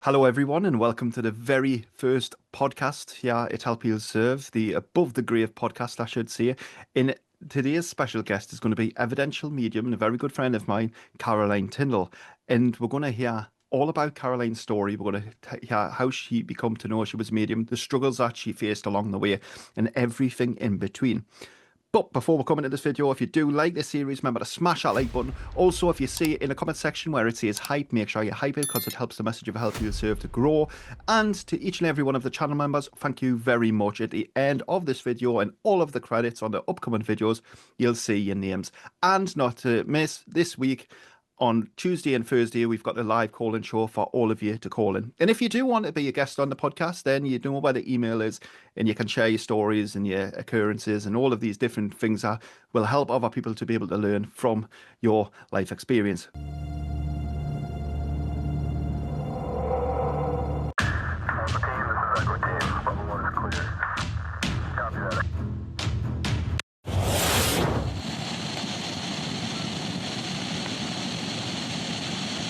Hello, everyone, and welcome to the very first podcast here at Help Heal Serve, the Above the Grave podcast, I should say. In today's special guest is going to be evidential medium and a very good friend of mine, Caroline Tyndall. And we're going to hear all about Caroline's story. We're going to hear how she became to know she was medium, the struggles that she faced along the way, and everything in between. But before we come into this video, if you do like this series, remember to smash that like button. Also, if you see it in the comment section where it says hype, make sure you hype it because it helps the message of Help You Serve to grow. And to each and every one of the channel members, thank you very much. At the end of this video and all of the credits on the upcoming videos, you'll see your names. And not to miss, this week, on Tuesday and Thursday, we've got a live call-in show for all of you to call in. And if you do want to be a guest on the podcast, then you know where the email is, and you can share your stories and your occurrences and all of these different things that will help other people to be able to learn from your life experience.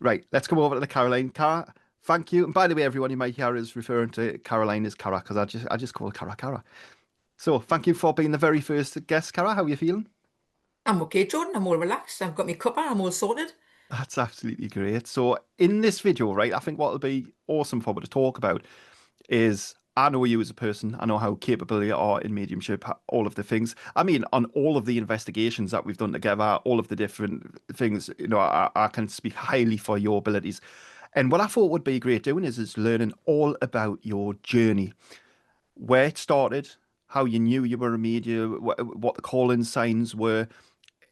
Right, let's come over to the Caroline. Cara, thank you. And by the way, everyone, you might hear us referring to Caroline as Cara because I just call Cara Cara. So thank you for being the very first guest, Cara. How are you feeling? I'm okay, Jordan. I'm all relaxed. I've got my cuppa. I'm all sorted. That's absolutely great. So in this video, right, I think what will be awesome for me to talk about is I know you as a person. I know how capable you are in mediumship, all of the things. I mean, on all of the investigations that we've done together, all of the different things, I can speak highly for your abilities. And what I thought would be great doing is learning all about your journey, where it started, how you knew you were a medium, what the calling signs were,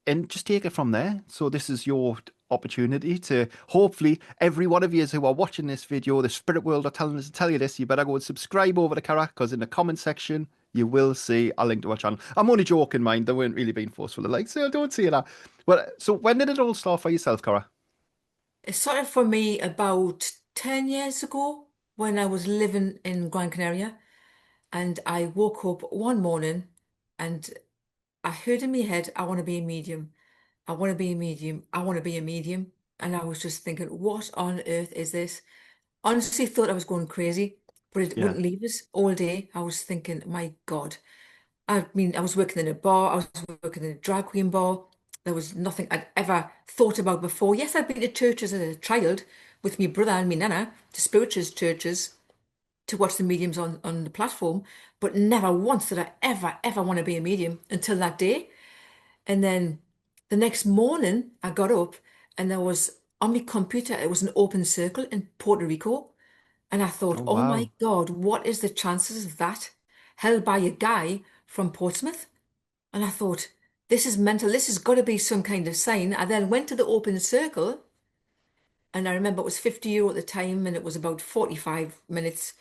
and just take it from there. So this is your opportunity to hopefully every one of you who are watching this video, the spirit world are telling us to tell you this, you better go and subscribe over to Cara because in the comment section you will see a link to our channel. I'm only joking, mind. They weren't really being forceful. Like, so don't say that. Well, so when did it all start for yourself, Cara? It started for me about 10 years ago when I was living in Gran Canaria. And I woke up one morning and I heard in my head, I want to be a medium. I want to be a medium. I want to be a medium. And I was just thinking, what on earth is this? Honestly, thought I was going crazy, but it Yeah. wouldn't leave us all day. I was thinking, my God. I mean, I was working in a bar, I was working in a drag queen bar. There was nothing I'd ever thought about before. Yes, I'd been to churches as a child with my brother and my nana, to spiritual churches to watch the mediums on the platform, but never once did I ever want to be a medium until that day. And then the next morning, I got up and there was on my computer, it was an open circle in Puerto Rico. And I thought, Oh, oh wow. my God, what is the chances of that held by a guy from Portsmouth? And I thought, this is mental. This has got to be some kind of sign. I then went to the open circle and I remember it was €50 at the time and it was about 45 minutes.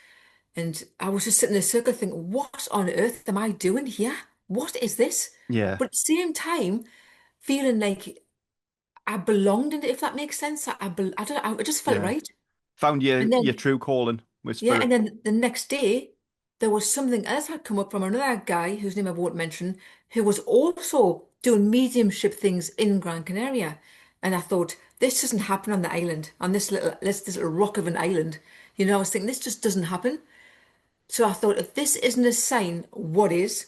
And I was just sitting in a circle thinking, what on earth am I doing here? What is this? Yeah. But at the same time, feeling like I belonged in it, if that makes sense. I don't know, I just felt Yeah. right. Found And your then true calling with yeah, spirit. and then the next day, there was something else had come up from another guy whose name I won't mention, who was also doing mediumship things in Gran Canaria. And I thought, this doesn't happen on the island, on this little rock of an island. I was thinking this just doesn't happen. So I thought, if this isn't a sign, what is?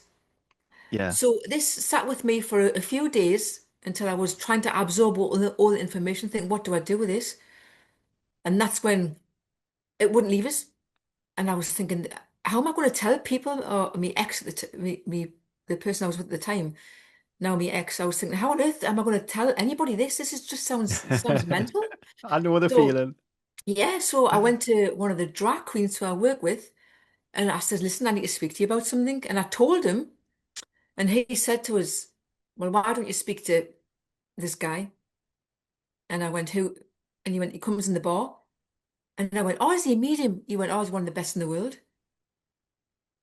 Yeah. So this sat with me for a few days until I was trying to absorb all the information, think, what do I do with this? And that's when it wouldn't leave us. And I was thinking, how am I going to tell people or me ex at the person I was with at the time, now me ex, I was thinking, how on earth am I going to tell anybody this? This is just sounds mental. I know the So feeling. yeah, so I went to one of the drag queens who I work with and I said, listen, I need to speak to you about something. And I told him, and he said to us, well, why don't you speak to this guy? And I went, who? And he went, he comes in the bar. And I went, oh, is he a medium? He went, oh, he's one of the best in the world.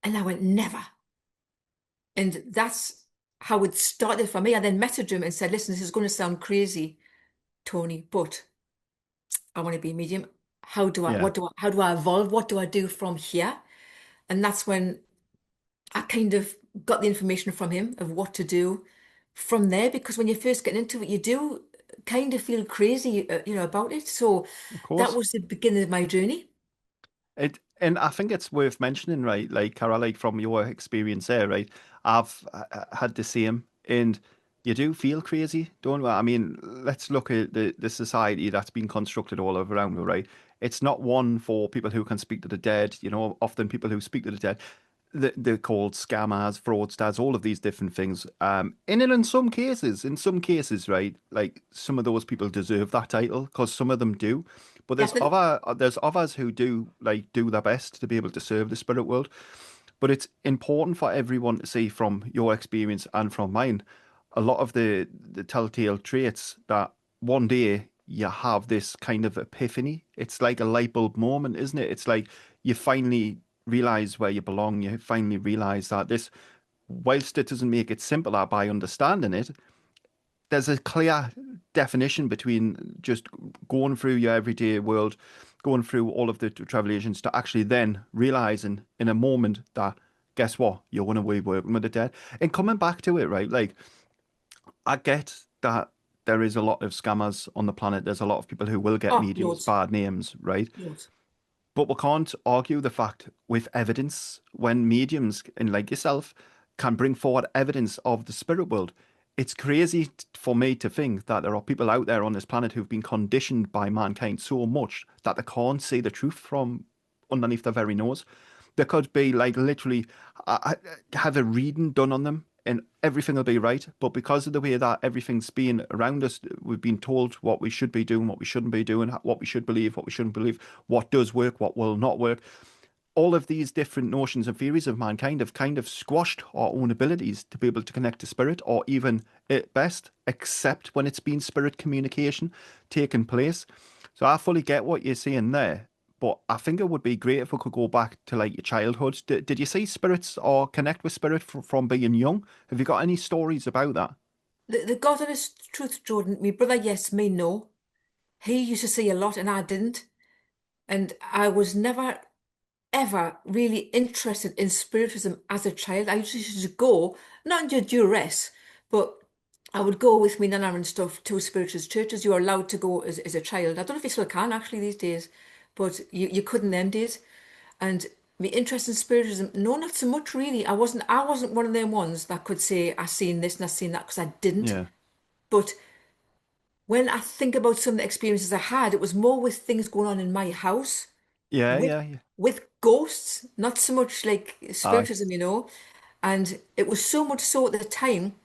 And I went, never. And that's how it started for me. I then messaged him and said, listen, this is going to sound crazy, Tony, but I want to be a medium. Yeah. How do I evolve? What do I do from here? And that's when I kind of got the information from him of what to do from there. Because when you're first getting into it, you do kind of feel crazy, about it. So Of that course. was the beginning of my journey. And I think it's worth mentioning, right? Like, Cara, like from your experience there, right? I've had the same, and you do feel crazy, don't you? I mean, let's look at the society that's been constructed all over around, right? It's not one for people who can speak to the dead. Often people who speak to the dead, they're called scammers, fraudsters, all of these different things. And then in some cases, right, like some of those people deserve that title because some of them do. But Definitely. there's others who do their best to be able to serve the spirit world. But it's important for everyone to see from your experience and from mine, a lot of the telltale traits that one day you have this kind of epiphany. It's like a light bulb moment, isn't it? It's like you finally realize where you belong. You finally realize that this, whilst it doesn't make it simpler by understanding it, there's a clear definition between just going through your everyday world, going through all of the revelations to actually then realizing in a moment that guess what, you're going to be working with the dead and coming back to it, right? Like I get that there is a lot of scammers on the planet. There's a lot of people who will get Oh, mediums loads, bad names, right? loads. But we can't argue the fact with evidence when mediums, and like yourself, can bring forward evidence of the spirit world. It's crazy for me to think that there are people out there on this planet who've been conditioned by mankind so much that they can't see the truth from underneath their very nose. There could be like literally have a reading done on them and everything will be right. But because of the way that everything's been around us, we've been told what we should be doing, what we shouldn't be doing, what we should believe, what we shouldn't believe, what does work, what will not work. All of these different notions and theories of mankind have kind of squashed our own abilities to be able to connect to spirit, or even at best, accept when it's been spirit communication taking place. So I fully get what you're saying there. But I think it would be great if we could go back to like your childhood. Did you see spirits or connect with spirit from being young? Have you got any stories about that? The God honest truth, Jordan, my brother, yes, me, no. He used to see a lot and I didn't. And I was never, ever really interested in spiritism as a child. I used to go, not under duress, but I would go with me nana and stuff to spiritualist churches. You were allowed to go as a child. I don't know if you still can actually these days, but you couldn't them days. And my interest in spiritism, no, not so much really. I wasn't one of them ones that could say I seen this and I seen that because I didn't. Yeah. But when I think about some of the experiences I had, it was more with things going on in my house Yeah, with yeah, yeah. ghosts, not so much like Aye. spiritism, you know. And it was so much so at the time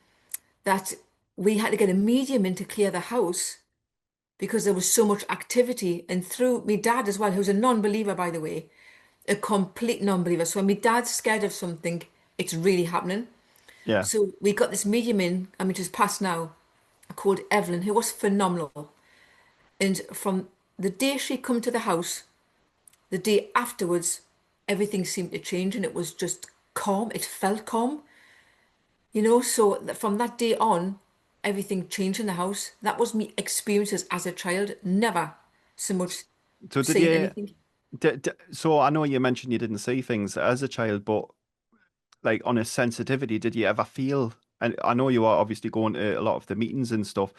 that we had to get a medium in to clear the house because there was so much activity. And through my dad as well, who's a non-believer, by the way, a complete non-believer. So when my dad's scared of something, it's really happening. Yeah. So we got this medium in, I mean, just passed now, called Evelyn, who was phenomenal. And from the day she come to the house, the day afterwards, everything seemed to change and it was just calm. It felt calm, you know. So from that day on, everything changed in the house. That was me experiences as a child. Never so much So did seeing you? anything. So I know you mentioned you didn't see things as a child, but like on a sensitivity, did you ever feel? And I know you are obviously going to a lot of the meetings and stuff,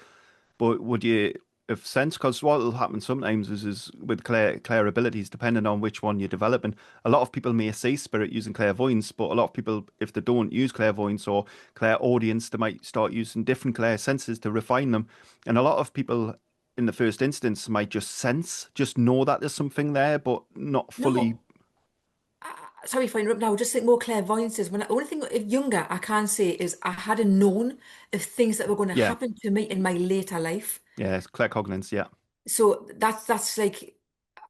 but would you have sense? Because what will happen sometimes is with clair abilities, depending on which one you're developing, a lot of people may see spirit using clairvoyance, but a lot of people, if they don't use clairvoyance or clairaudience, they might start using different clair senses to refine them. And a lot of people, in the first instance, might just sense, just know that there's something there, but not fully. No, sorry if I interrupt now. Just think more clairvoyances. When only thing if younger I can say is I had a known of things that were going to Yeah, happen to me in my later life. yeah, it's claircognizance. Yeah. So that's like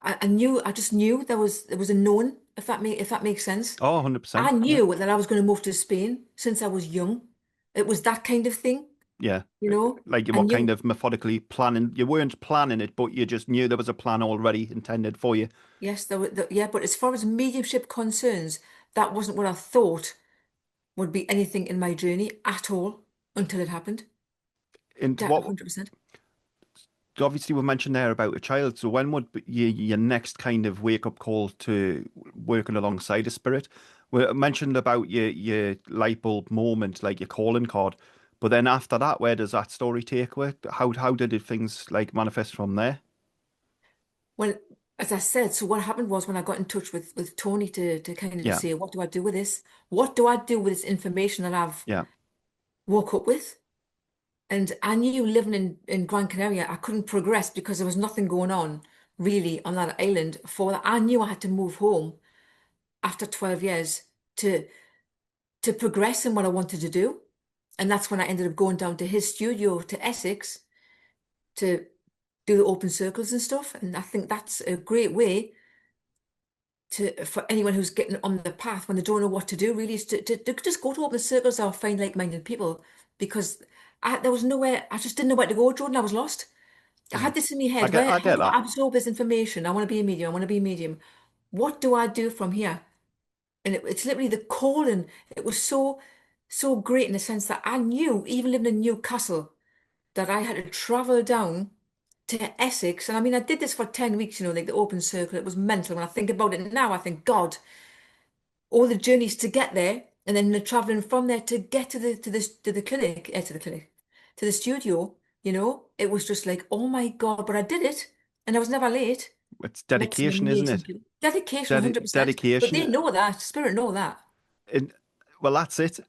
I knew I just knew there was a known if that makes sense. Oh, I 100%. Yeah. knew that I was going to move to Spain since I was young. It was that kind of thing, Yeah. you know. Like you I were kind knew, of methodically planning. You weren't planning it, but you just knew there was a plan already intended for you. yes, yeah. But as far as mediumship concerns, that wasn't what I thought would be anything in my journey at all until it happened. And That what 100%. obviously we mentioned there about a child. So when would be your next kind of wake up call to working alongside a spirit? We mentioned about your light bulb moment, like your calling card. But then after that, where does that story take with? How did things like manifest from there? Well, as I said, so what happened was when I got in touch with Tony to kind of Yeah, say, what do I do with this? What do I do with this information that I've yeah, woke up with? And I knew living in Gran Canaria, I couldn't progress because there was nothing going on really on that island. For that, I knew I had to move home after 12 years to to progress in what I wanted to do. And that's when I ended up going down to his studio to Essex to do the open circles and stuff. And I think that's a great way to for anyone who's getting on the path when they don't know what to do, really, is to just go to open circles or find like-minded people. Because there was nowhere, I just didn't know where to go, Jordan. I was lost. I yeah. had this in my head. I How get do that. I absorb this information? I want to be a medium. I want to be a medium. What do I do from here? And it's literally the calling. It was so great in the sense that I knew, even living in Newcastle, that I had to travel down to Essex. And I mean, I did this for 10 weeks, like the open circle. It was mental. When I think about it now, I think, God, all the journeys to get there, and then the traveling from there to get to the clinic, to the studio, it was just like, oh my God, but I did it. And I was never late. It's Met some dedication, isn't amazing it? people. Dedication, 100%. But they Dedication. know that. Spirit know that. And well, that's it.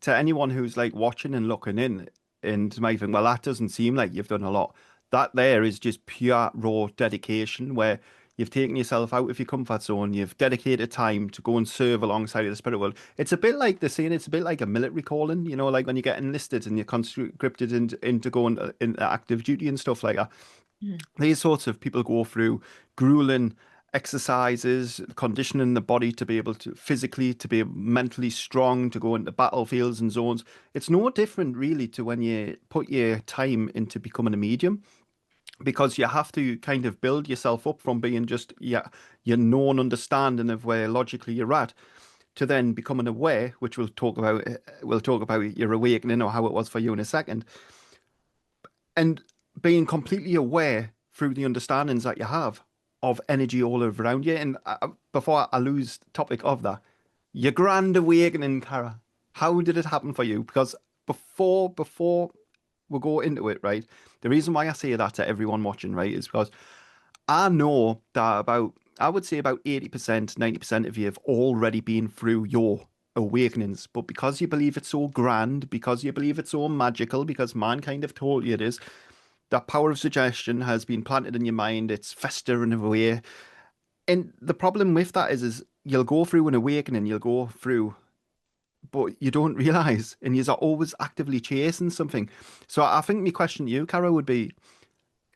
To anyone who's like watching and looking in, and might think, well, that doesn't seem like you've done a lot. That there is just pure raw dedication where you've taken yourself out of your comfort zone, you've dedicated time to go and serve alongside of the spirit world. It's a bit like the saying, it's a bit like a military calling, like when you get enlisted and you're conscripted into going into active duty and stuff like that. Mm. These sorts of people go through grueling exercises, conditioning the body to be able to physically, to be mentally strong, to go into battlefields and zones. It's no different really to when you put your time into becoming a medium, because you have to kind of build yourself up from being just your known understanding of where logically you're at to then becoming aware, which we'll talk about your awakening or how it was for you in a second, and being completely aware through the understandings that you have of energy all around you. And before I lose topic of that, your grand awakening, Cara, how did it happen for you? Because before we go into it, right, the reason why I say that to everyone watching, right, is because I know that I would say about 80%, 90% of you have already been through your awakenings. But because you believe it's so grand, because you believe it's so magical, because mankind have told you it is, that power of suggestion has been planted in your mind. It's festering away. And the problem with that is you'll go through an awakening, you'll go through, but you don't realize, and you're always actively chasing something. So I think my question to you, Cara, would be,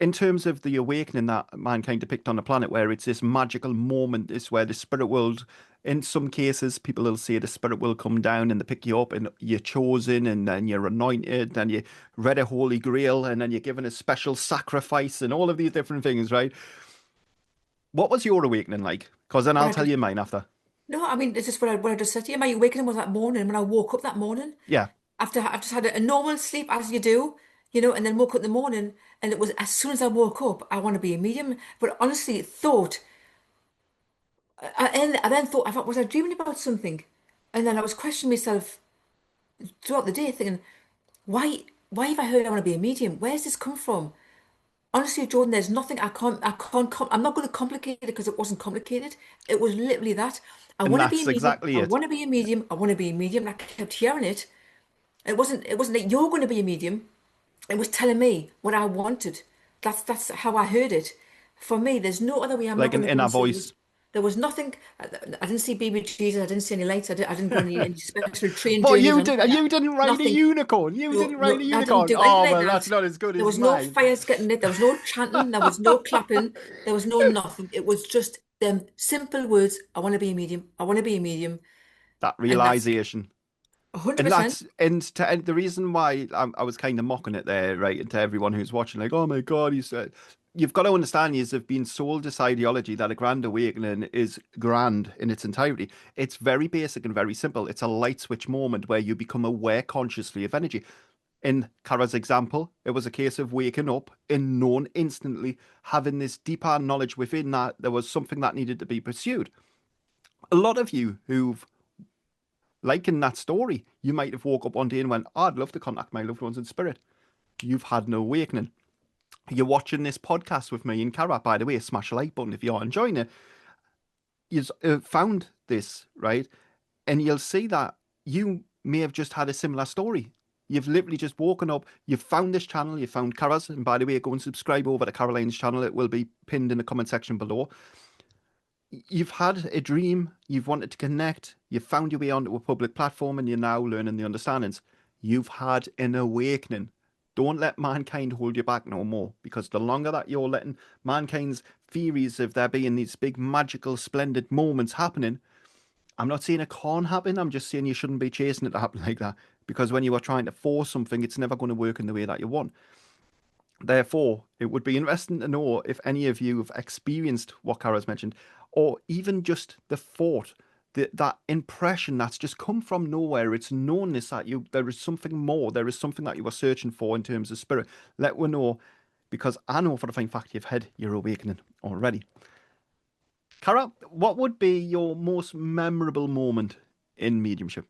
in terms of the awakening that mankind depict on the planet, where it's this magical moment, is where the spirit world, in some cases, people will say the spirit will come down and they pick you up and you're chosen and then you're anointed and you read a holy grail and then you're given a special sacrifice and all of these different things, right? What was your awakening like? Because then But I'll I tell just, you mine after. no, I mean, it's just what I just said to you. My awakening was that morning when I woke up that morning. Yeah. After I've just had a normal sleep as you do, and then woke up in the morning. And it was as soon as I woke up, I want to be a medium. But honestly, I then thought, was I dreaming about something? And then I was questioning myself throughout the day, thinking, why have I heard I want to be a medium? Where's this come from? Honestly, Jordan, there's nothing I'm not going to complicate it because it wasn't complicated. It was literally that. I And want to be a that's medium. exactly I it. want to be a medium. I want to be a medium. And I kept hearing it. It wasn't like you're going to be a medium. It was telling me what I wanted. That's how I heard it. For me, there's no other way. I'm not Like going an to go inner and say there was, voice. there was nothing. I didn't see baby Jesus. I didn't see any lights. I didn't go on any special train But journeys you or anything did, like and that. you didn't ride a Nothing. unicorn. You No, didn't ride a no, I didn't unicorn. do anything Oh, like well, that's that. not as good There as was no mine. fires getting lit. There was no chanting. There was no clapping. There was no nothing. It was just them simple words. I want to be a medium. I want to be a medium. That And that's realization. And 100%. that's and the reason why I was kind of mocking it there, right, and to everyone who's watching, like, oh my God, you said, you've got to understand, you have been sold this ideology that a grand awakening is grand in its entirety. It's very basic and very simple. It's a light switch moment where you become aware consciously of energy. In Kara's example, it was a case of waking up and knowing instantly, having this deeper knowledge within that there was something that needed to be pursued. A lot of you who've, like in that story, you might have woke up one day and went, "Oh, I'd love to contact my loved ones in spirit." You've had no awakening. You're watching this podcast with me and Cara, by the way, smash a like button if you're enjoying it. You've found this, right? And you'll see that you may have just had a similar story. You've literally just woken up, you've found this channel, you found Cara's, and by the way, go and subscribe over to Caroline's channel. It will be pinned in the comment section below. You've had a dream, you've wanted to connect, you've found your way onto a public platform, and you're now learning the understandings. You've had an awakening. Don't let mankind hold you back no more, because the longer that you're letting mankind's theories of there being these big, magical, splendid moments happening, I'm not saying it can't happen, I'm just saying you shouldn't be chasing it to happen like that, because when you are trying to force something, it's never going to work in the way that you want. Therefore, it would be interesting to know if any of you have experienced what Kara's mentioned, or even just the thought, that impression that's just come from nowhere. It's knownness that there is something more, there is something that you are searching for in terms of spirit. Let me know, because I know for the fine fact you've had your awakening already. Kara, what would be your most memorable moment in mediumship?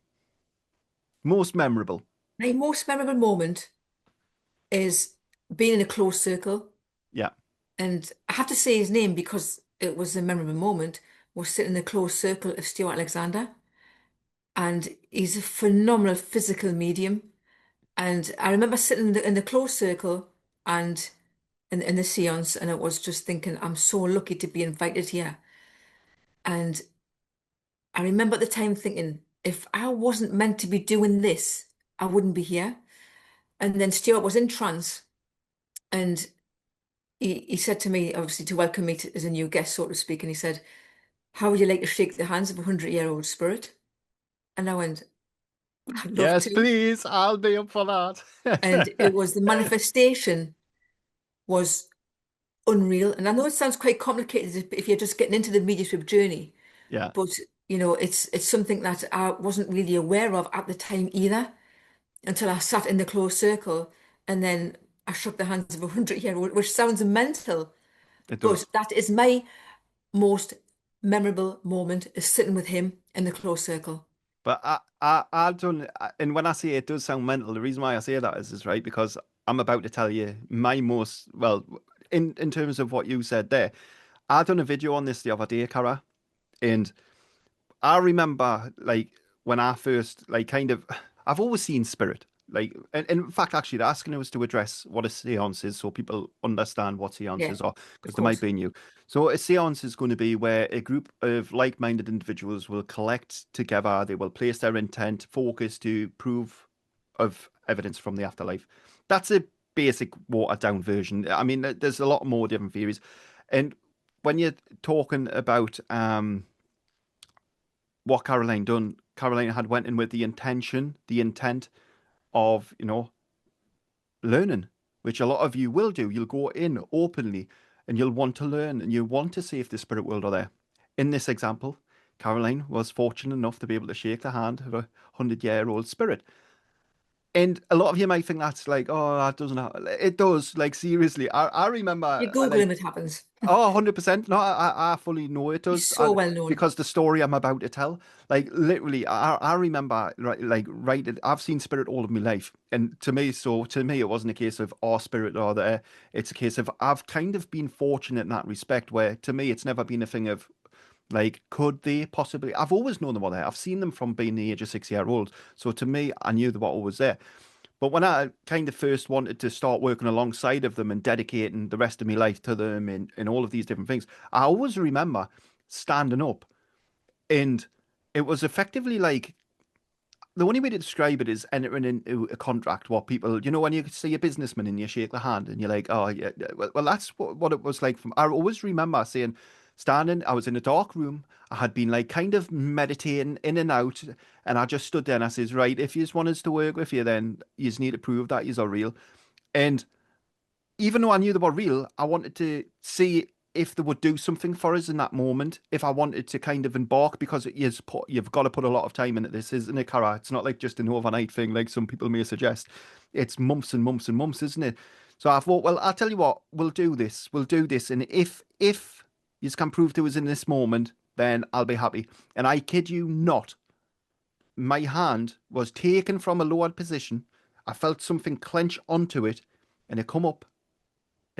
Most memorable. My most memorable moment is being in a closed circle. Yeah. And I have to say his name because it was a memorable moment. We're sitting in a closed circle of Stuart Alexander, and he's a phenomenal physical medium. And I remember sitting in the closed circle and in the seance, and I was just thinking, I'm so lucky to be invited here. And I remember at the time thinking, if I wasn't meant to be doing this, I wouldn't be here. And then Stuart was in trance, and he said to me, obviously, to welcome me as a new guest, so to speak, and he said, how would you like to shake the hands of a 100-year-old spirit? And I went, I'd love Yes, to. please. I'll be up for And it that. was the manifestation was unreal. And I know it sounds quite complicated if you're just getting into the mediumship journey, Yeah. but it's something that I wasn't really aware of at the time either until I sat in the closed circle and then I shook the hands of a 100-year-old, which sounds mental, It but does. that is my most memorable moment is sitting with him in the closed circle. But I've done, and when I say it does sound mental, the reason why I say that is right, because I'm about to tell you my most, well, in terms of what you said there, I done a video on this the other day, Cara, and I remember like when I first like kind of I've always seen spirit. Like and in fact actually they're asking us to address what a seance is so people understand what Yeah, seances are of because they might course. be new. So a seance is going to be where a group of like-minded individuals will collect together, they will place their intent, focus to prove of evidence from the afterlife. That's a basic watered down version. I mean there's a lot more different theories. And when you're talking about what Caroline done, Caroline had went in with the intention, the intent of, learning, which a lot of you will do. You'll go in openly and you'll want to learn and you want to see if the spirit world are there. In this example, Caroline was fortunate enough to be able to shake the hand of a 100-year-old spirit. And a lot of you might think that's like, oh, that doesn't happen. It does. Like, seriously. I remember, You Google him, like, it happens. oh, 100%. No, I fully know it He's does. so well known. Because the story I'm about to tell, like literally, I remember, right, like, right, I've seen spirit all of my life. And to me, it wasn't a case of our spirit or there. It's a case of I've kind of been fortunate in that respect where to me, it's never been a thing of like, could they possibly? I've always known them were there. I've seen them from being the age of 6 year old. So to me, I knew they were always there. But when I kind of first wanted to start working alongside of them and dedicating the rest of my life to them in all of these different things, I always remember standing up and it was effectively like the only way to describe it is entering into a contract what people, when you see a businessman and you shake the hand and you're like, oh, yeah, yeah, well that's what it was like. I always remember saying, standing, I was in a dark room. I had been like kind of meditating in and out. And I just stood there and I says, right, if you just want us to work with you, then you just need to prove that you are real. And even though I knew they were real, I wanted to see if they would do something for us in that moment. If I wanted to kind of embark, because you've got to put a lot of time into this, isn't it, Cara? It's not like just an overnight thing, like some people may suggest. It's months and months and months, isn't it? So I thought, well, I'll tell you what, we'll do this. We'll do this, and if you can prove to us in this moment, then I'll be happy. And I kid you not, my hand was taken from a lowered position. I felt something clench onto it, and it come up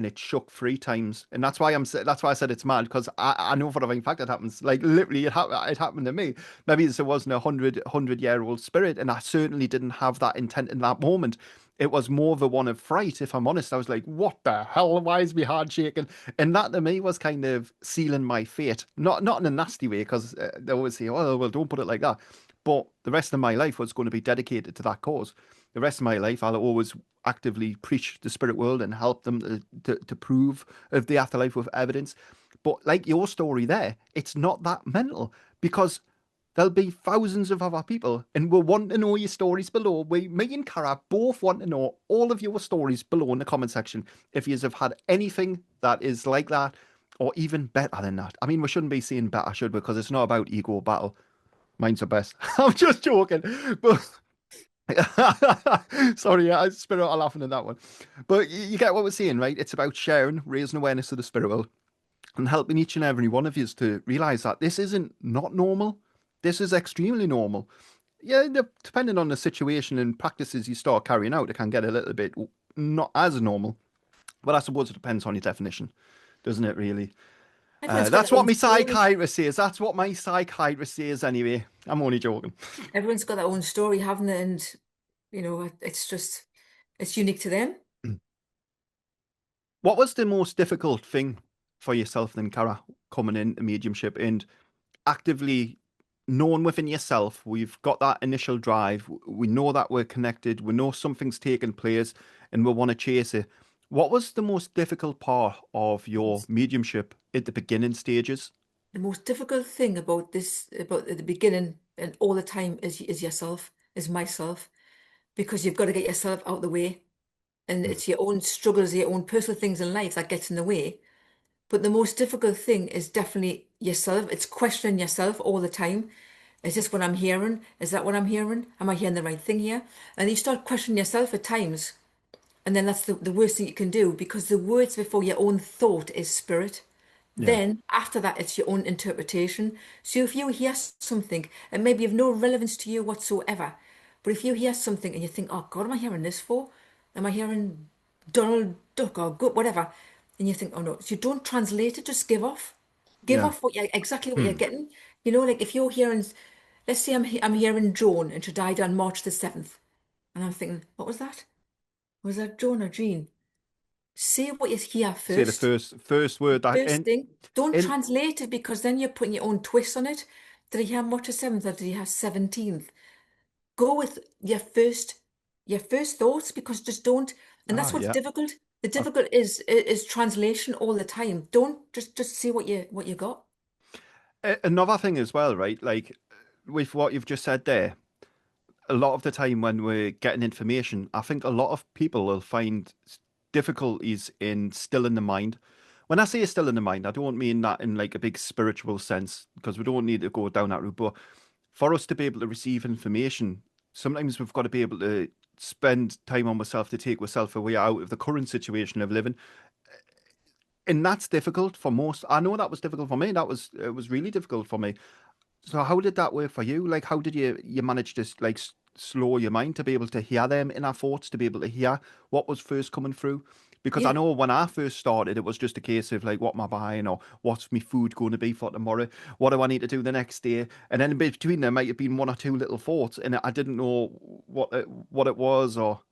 and it shook 3 times. And that's why I said it's mad, because I know for a fact it happens. Like literally, it happened to me. Maybe there wasn't a hundred year old spirit, and I certainly didn't have that intent in that moment. It was more of a one of fright, if I'm honest. I was like, what the hell? Why is my heart shaking? And that to me was kind of sealing my fate. Not in a nasty way, because they always say, oh, well, don't put it like that. But the rest of my life was going to be dedicated to that cause. The rest of my life, I'll always actively preach the spirit world and help them to prove of the afterlife with evidence. But like your story there, it's not that mental, because there'll be thousands of other people and we'll want to know your stories below. Me and Cara both want to know all of your stories below in the comment section. If you have had anything that is like that, or even better than that. I mean, we shouldn't be saying better, should we? Because it's not about ego battle. Mine's the best. I'm just joking. But sorry, yeah, I spit out laughing at that one. But you get what we're saying, right? It's about sharing, raising awareness of the spirit world, and helping each and every one of you to realize that this isn't not normal. This is extremely normal. Yeah, depending on the situation and practices you start carrying out, it can get a little bit not as normal. But I suppose it depends on your definition, doesn't it, really? Everyone's got That's their what own my story. psychiatrist says. That's what my psychiatrist says, anyway. I'm only joking. Everyone's got their own story, haven't they? And it's just it's unique to them. What was the most difficult thing for yourself then, Cara, coming into mediumship and actively knowing within yourself, we've got that initial drive, we know that we're connected, we know something's taking place, and we want to chase it. What was the most difficult part of your mediumship at the beginning stages? The most difficult thing about this, about at the beginning and all the time, is yourself, is myself, because you've got to get yourself out of the way, and Mm. it's your own struggles, your own personal things in life that gets in the way. But the most difficult thing is definitely yourself. It's questioning yourself all the time. Is this what I'm hearing? Is that what I'm hearing? Am I hearing the right thing here? And you start questioning yourself at times. And then that's the worst thing you can do, because the words before your own thought is spirit. Yeah, Then after that, it's your own interpretation. So if you hear something and maybe of no relevance to you whatsoever, but if you hear something and you think, oh God, am I hearing this for? Am I hearing Donald Duck or good, whatever? And you think, oh no, so you don't translate it, just give off. Give yeah. off exactly what you're Hmm. getting. Like if you're hearing, let's say I'm hearing Joan and she died on March the 7th. And I'm thinking, what was that? Was that Joan or Jean? Say what you hear Say the first. first word that First thing. Don't in translate it, because then you're putting your own twist on it. Did he have March the 7th or did he have 17th? Go with your first thoughts, because just don't, and that's what's yeah. difficult. The Uh, difficult is translation all the time. Don't just see what you got. Another thing as well, right? Like with what you've just said there, a lot of the time when we're getting information, I think a lot of people will find difficulties in stilling the mind. When I say still in the mind, I don't mean that in like a big spiritual sense, because we don't need to go down that route. But for us to be able to receive information, sometimes we've got to be able to spend time on ourselves to take ourselves away out of the current situation of living. And that's difficult for most. I know that was difficult for me. It was really difficult for me. So how did that work for you? Like, how did you manage to like slow your mind to be able to hear them inner thoughts, to be able to hear what was first coming through? Because I Yeah. know when I first started, it was just a case of like, what am I buying, or what's my food going to be for tomorrow? What do I need to do the next day? And then in between there might have been one or two little thoughts, and I didn't know what it was, or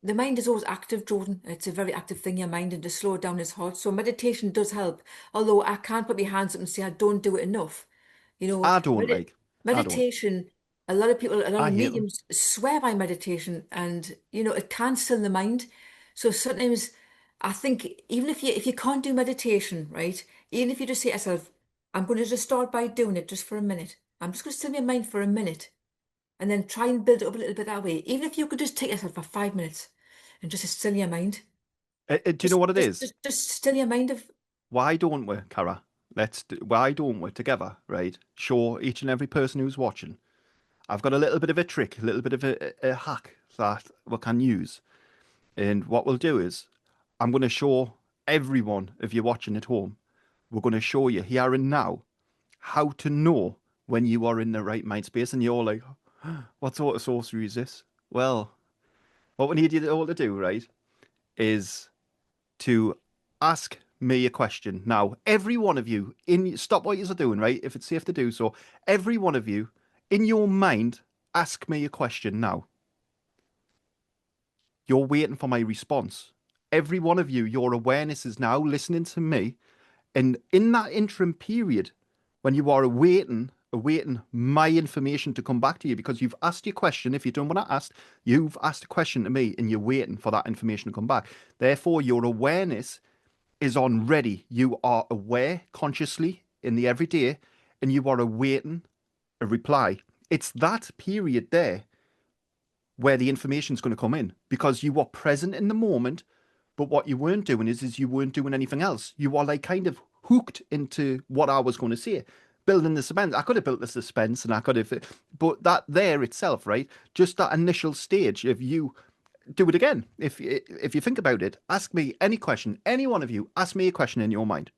The mind is always active, Jordan. It's a very active thing, your mind, and to slow it down is hard. So meditation does help. Although I can't put my hands up and say I don't do it enough. I don't like. I don't. Meditation, a lot of people, a lot I of hate them. mediums swear by meditation, and it can still the mind. So sometimes I think even if you can't do meditation, right? Even if you just say to yourself, I'm going to just start by doing it just for a minute. I'm just going to still my mind for a minute, and then try and build it up a little bit that way. Even if you could just take yourself for 5 minutes and just still your mind. Do you know what it is? Just still your mind of, Why don't we, Cara? Why don't we together, right? Show each and every person who's watching. I've got a little bit of a trick, a little bit of a hack that we can use. And what we'll do is, I'm going to show everyone, if you're watching at home, we're going to show you here and now how to know when you are in the right mind space. And you're like, what sort of sorcery is this? Well, what we need you all to do, right, is to ask me a question now. Every one of you, in stop what you're doing, right? If it's safe to do so, every one of you, in your mind, ask me a question now. You're waiting for my response. Every one of you, your awareness is now listening to me. And in that interim period, when you are awaiting my information to come back to you, because you've asked your question, if you don't want to ask, you've asked a question to me and you're waiting for that information to come back. Therefore, your awareness is on ready. You are aware consciously in the everyday and you are awaiting a reply. It's that period there where the information is going to come in because you are present in the moment. But what you weren't doing is you weren't doing anything else. You are like kind of hooked into what I was going to say, building the suspense. I could have built the suspense and I could have, but that there itself, right? Just that initial stage of you do it again. If you think about it, ask me any question. Any one of you, ask me a question in your mind.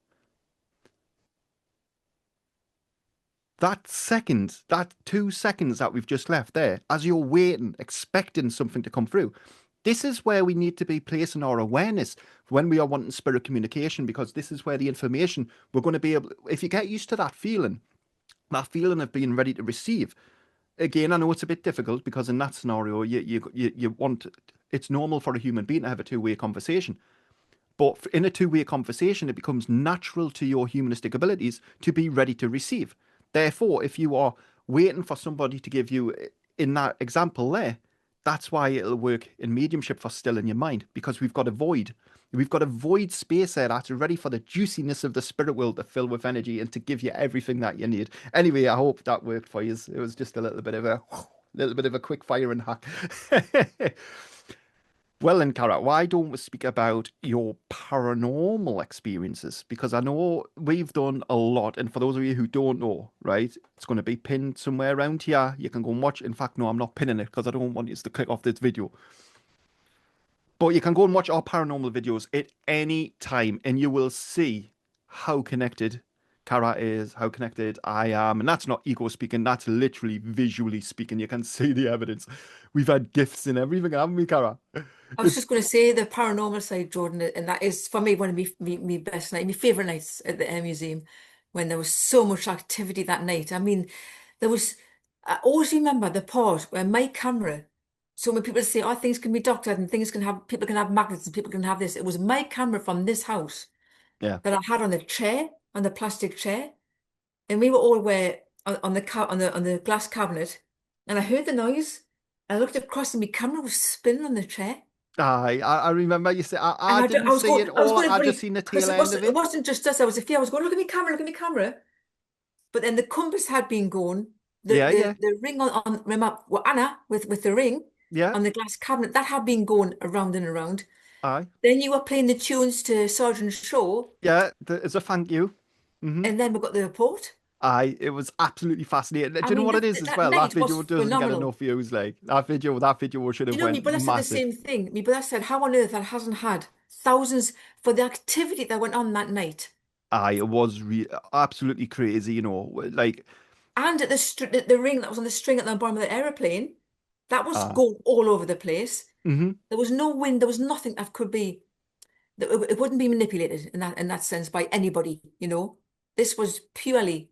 That second, that 2 seconds that we've just left there, as you're waiting, expecting something to come through, this is where we need to be placing our awareness when we are wanting spirit communication, because this is where the information we're going to be able, if you get used to that feeling of being ready to receive, again, I know it's a bit difficult because in that scenario, you want, it's normal for a human being to have a two-way conversation. But in a two-way conversation, it becomes natural to your humanistic abilities to be ready to receive. Therefore, if you are waiting for somebody to give you, in that example there, that's why it'll work in mediumship for still in your mind, because we've got a void. We've got a void space there that's ready for the juiciness of the spirit world to fill with energy and to give you everything that you need. Anyway, I hope that worked for you. It was just a little bit of a quick firing hack. Well, then, Cara, why don't we speak about your paranormal experiences? Because I know we've done a lot, and for those of you who don't know, right, it's going to be pinned somewhere around here. You can go and watch. In fact, no, I'm not pinning it because I don't want you to click off this video. But you can go and watch our paranormal videos at any time, and you will see how connected Cara is, how connected I am. And that's not ego speaking, that's literally visually speaking. You can see the evidence. We've had gifts and everything, haven't we, Cara? I was It's just going to say the paranormal side, Jordan, and that is for me one of my best nights, my favorite nights at the Air Museum, when there was so much activity that night. I mean, there was. I always remember the part where my camera. So when people say, "Oh, things can be doctored and things can have people can have magnets and people can have this," it was my camera from this house yeah. that I had on the chair, on the plastic chair, and we were all where on the on the glass cabinet, and I heard the noise. I looked across and my camera was spinning on the chair. I remember you said And I didn't see it I was all. going I just funny seen the because tail end of it it. wasn't just us. I was a fear. I was going, look at me camera. But then the compass had been going. Yeah, yeah, The ring on remember well, Anna with the ring yeah. on the glass cabinet that had been going around and around. Aye, Then you were playing the tunes to Sergeant Shaw, yeah. It's a thank you. Hmm. and then we got the report. Aye, it was absolutely fascinating. Do I you know mean, what it is as that well? That night was video doesn't get phenomenal. enough views. Like that video should You have know, my went brother said the massive. same thing. My brother said, "How on earth that hasn't had thousands for the activity that went on that night?" Aye, it was absolutely crazy. Like And the ring that was on the string at the bottom of the aeroplane, that was ah, going all over the place. mm-hmm. There was no wind. There was nothing that could be that it wouldn't be manipulated in that sense by anybody. You know, this was purely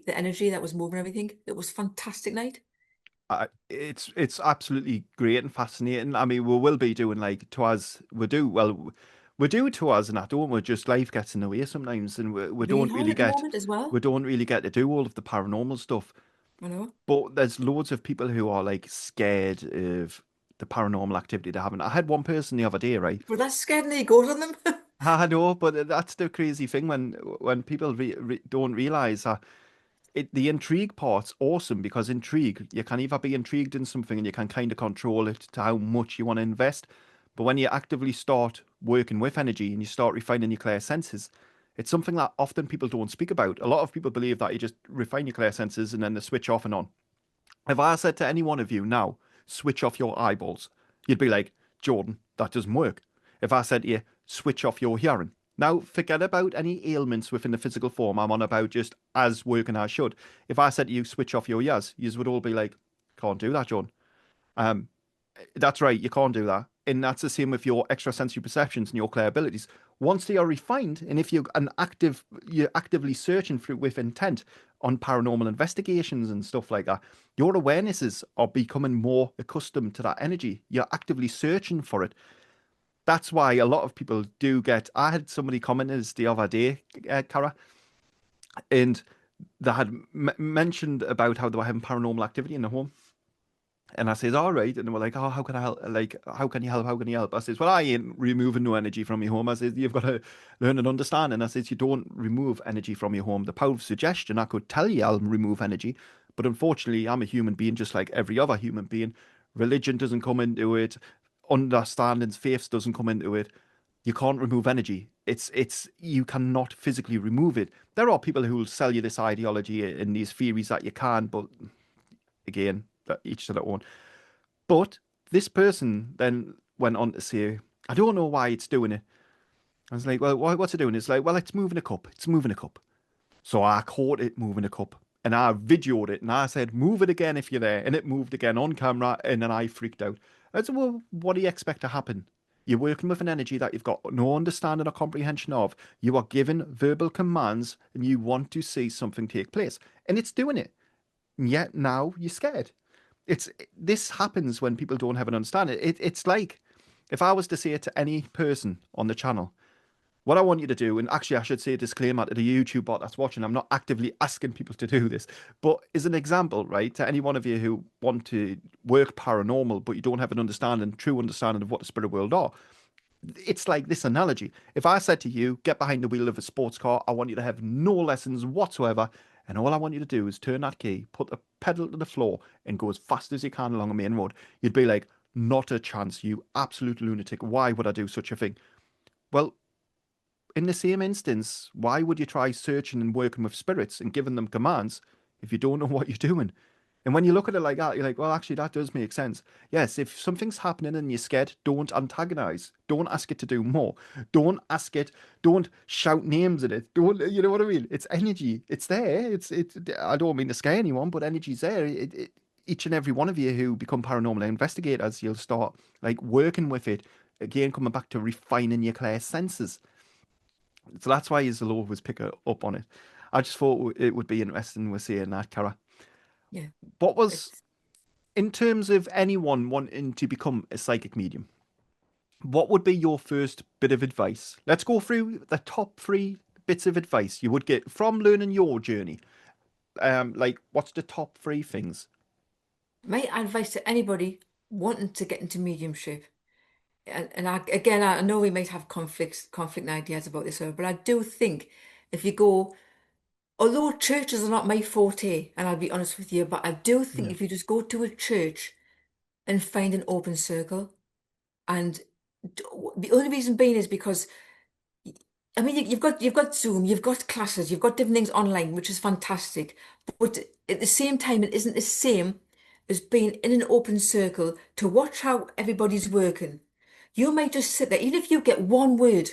the energy that was moving everything. It was fantastic night. It's absolutely great and fascinating. I mean, we will be doing like tours. We do tours and that, don't we? Just life gets in the way sometimes, and We are at the moment as we well. don't really get to do all of the paranormal stuff. You know, But there's loads of people who are like scared of the paranormal activity they haven't. I had one person the other day, right? but that's scared and he goes on them. I know, but that's the crazy thing when people don't realize that the intrigue part's awesome because intrigue, you can either be intrigued in something and you can kind of control it to how much you want to invest. But when you actively start working with energy and you start refining your clear senses, it's something that often people don't speak about. A lot of people believe that you just refine your clear senses and then they switch off and on. If I said to any one of you now, switch off your eyeballs, you'd be like, Jordan, that doesn't work. If I said to you, switch off your hearing. Now, forget about any ailments within the physical form. I'm on about just as working as should. If I said to you, switch off your ears, you would all be like, can't do that, Jordan. Um, that's right, you can't do that. and that's the same with your extrasensory perceptions and your clair abilities. Once they are refined, and if you're actively searching for with intent on paranormal investigations and stuff like that, your awarenesses are becoming more accustomed to that energy. You're actively searching for it. That's why a lot of people do get. I had somebody comment this the other day, Cara, and they had mentioned about how they were having paranormal activity in the home. And I says, all right. And they were like, oh, how can I help? Like, how can you help? How can you help? I says, well, I ain't removing no energy from your home. I says, you've got to learn and understand. And I says, you don't remove energy from your home. The power of suggestion, I could tell you I'll remove energy. But unfortunately, I'm a human being just like every other human being. Religion doesn't come into it. Understandings, faiths doesn't come into it. You can't remove energy. You cannot physically remove it. There are people who will sell you this ideology and these theories that you can, but again, that each to their own. But this person then went on to say, I don't know why it's doing it. I was like, well, what's it doing? It's like, well, it's moving a cup. It's moving a cup. So I caught it moving a cup and I videoed it and I said, move it again if you're there. And it moved again on camera and then I freaked out. I said, well, what do you expect to happen? You're working with an energy that you've got no understanding or comprehension of. You are given verbal commands and you want to see something take place. And it's doing it. And yet now you're scared. This happens when people don't have an understanding. It's like if I was to say it to any person on the channel, what I want you to do, and actually I should say a disclaimer to the YouTube bot that's watching, I'm not actively asking people to do this, but as an example, right, to any one of you who want to work paranormal, but you don't have an understanding, true understanding of what the spirit world are, it's like this analogy. If I said to you, get behind the wheel of a sports car, I want you to have no lessons whatsoever. And all I want you to do is turn that key, put the pedal to the floor, and go as fast as you can along a main road. You'd be like, not a chance, you absolute lunatic. Why would I do such a thing? Well, in the same instance, why would you try searching and working with spirits and giving them commands if you don't know what you're doing? And when you look at it like that, you're like, well, actually, that does make sense. Yes, if something's happening and you're scared, don't antagonize. Don't ask it to do more. Don't ask it. Don't shout names at it. Don't, you know what I mean? It's energy. It's there. I don't mean to scare anyone, but energy's there. Each and every one of you who become paranormal investigators, you'll start like working with it. Again, coming back to refining your clear senses. So that's why you'll always pick up on it. I just thought it would be interesting we're seeing that, Cara. Yeah. What was It's in terms of anyone wanting to become a psychic medium, what would be your first bit of advice? Let's go through the top three bits of advice you would get from learning your journey. Like, what's the top three things? my advice to anybody wanting to get into mediumship. Again, I know we might have conflicting ideas about this, but I do think if you go, although churches are not my forte, and I'll be honest with you, but I do think Yeah. if you just go to a church and find an open circle, and the only reason being is because I mean you've got Zoom, you've got classes, you've got different things online, which is fantastic, but at the same time, it isn't the same as being in an open circle to watch how everybody's working. You might just sit there, even if you get one word,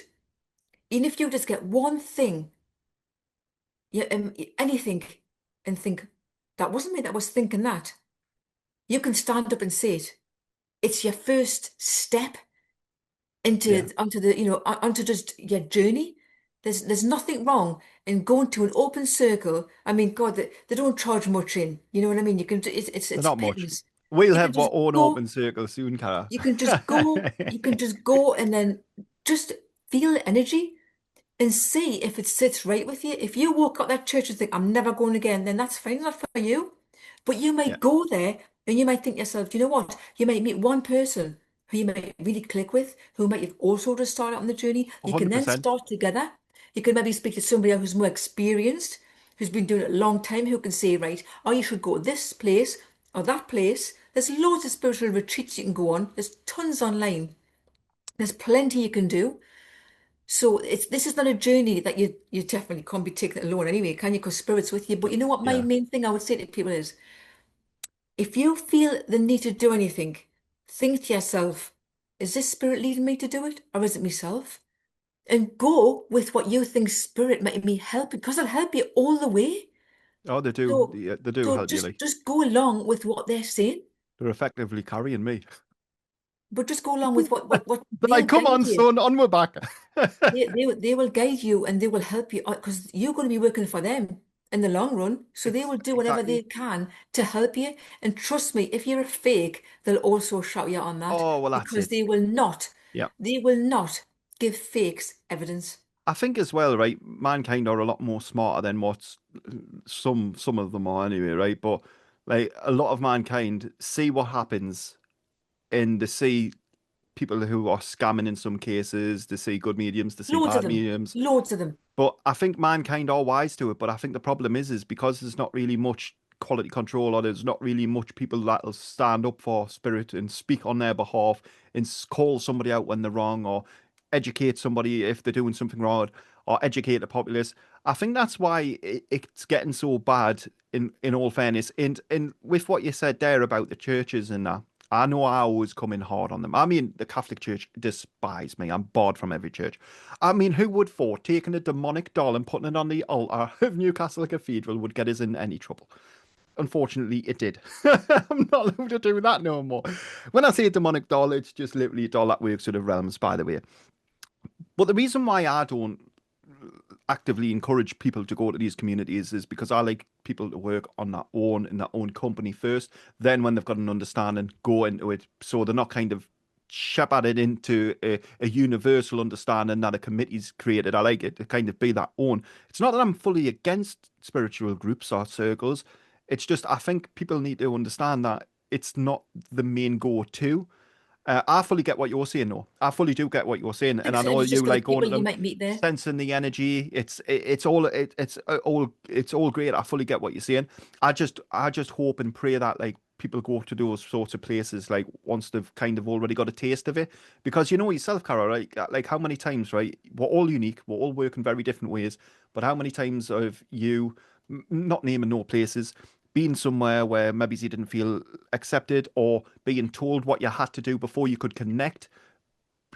even if you just get one thing, anything, and think, that wasn't me that was thinking that. You can stand up and say it. It's your first step Yeah. into onto the, onto just your journey. There's nothing wrong in going to an open circle. I mean, God, they don't charge much in. You know what I mean? You can, They're it's not much. pittance. We'll You can have our just own go. open circle soon, Cara. You can just go and then just feel the energy and see if it sits right with you. If you walk out that church and think, I'm never going again, then that's fine, it's not for you. But you Yeah, might go there and you might think to yourself, do you know what? You might meet one person who you might really click with, who might have also just started on the journey. You can then 100%. start together. You can maybe speak to somebody else who's more experienced, who's been doing it a long time, who can say, right, oh, you should go this place or that place. There's loads of spiritual retreats you can go on. There's tons online. There's plenty you can do. So this is not a journey that you definitely can't be taking it alone anyway, can you? Because spirit's with you. But you know what? My Yeah. main thing I would say to people is, if you feel the need to do anything, think to yourself, is this spirit leading me to do it, or is it myself? And go with what you think spirit might be helping, because it'll help you all the way. Oh, they do. So, Yeah, they do so help you. just Like just go along with what they're saying. they're effectively carrying me. but just go along with what They're they'll like, come guide on, you. son, on we're back. They will guide you and they will help you because you're going to be working for them in the long run. So they It's will do whatever exactly. they can to help you. And trust me, if you're a fake, they'll also shout you on that Oh, well, that's because it. Yeah. they will not give fakes evidence. I think as well, right? Mankind are a lot more smarter than what some of them are anyway, right? But like a lot of mankind see what happens and they see people who are scamming in some cases, they see good mediums, they see Loads of bad them. mediums. Loads of them. But I think mankind are wise to it. But I think the problem is because there's not really much quality control, or there's not really much people that'll stand up for spirit and speak on their behalf and call somebody out when they're wrong, or educate somebody if they're doing something wrong, or educate the populace. I think that's why it's getting so bad. In all fairness, and with what you said there about the churches and that. I know I always come in hard on them. I mean, the Catholic Church despise me. I'm barred from every church. I mean, who would thought taking a demonic doll and putting it on the altar of Newcastle Cathedral would get us in any trouble? Unfortunately, it did. I'm not allowed to do that no more. When I say a demonic doll, it's just literally a doll that works with the realms, by the way. But the reason why I don't actively encourage people to go to these communities is because I like people to work on their own in their own company first. Then, when they've got an understanding, go into it so they're not kind of shepherded into a universal understanding that a committee's created. I like it to kind of be that own. It's not that I'm fully against spiritual groups or circles. It's just I think people need to understand that it's not the main go-to. I fully get what you're saying, though. I fully do get what you're saying, and I And know it's just you for the like going people to you them, might meet there. sensing the energy. It's all great. I fully get what you're saying. I just hope and pray that like people go to those sorts of places like once they've kind of already got a taste of it, because you know yourself, Cara, right? Like how many times, right? We're all unique. We're all working very different ways, but how many times have you, not naming no places, being somewhere where maybe you didn't feel accepted or being told what you had to do before you could connect.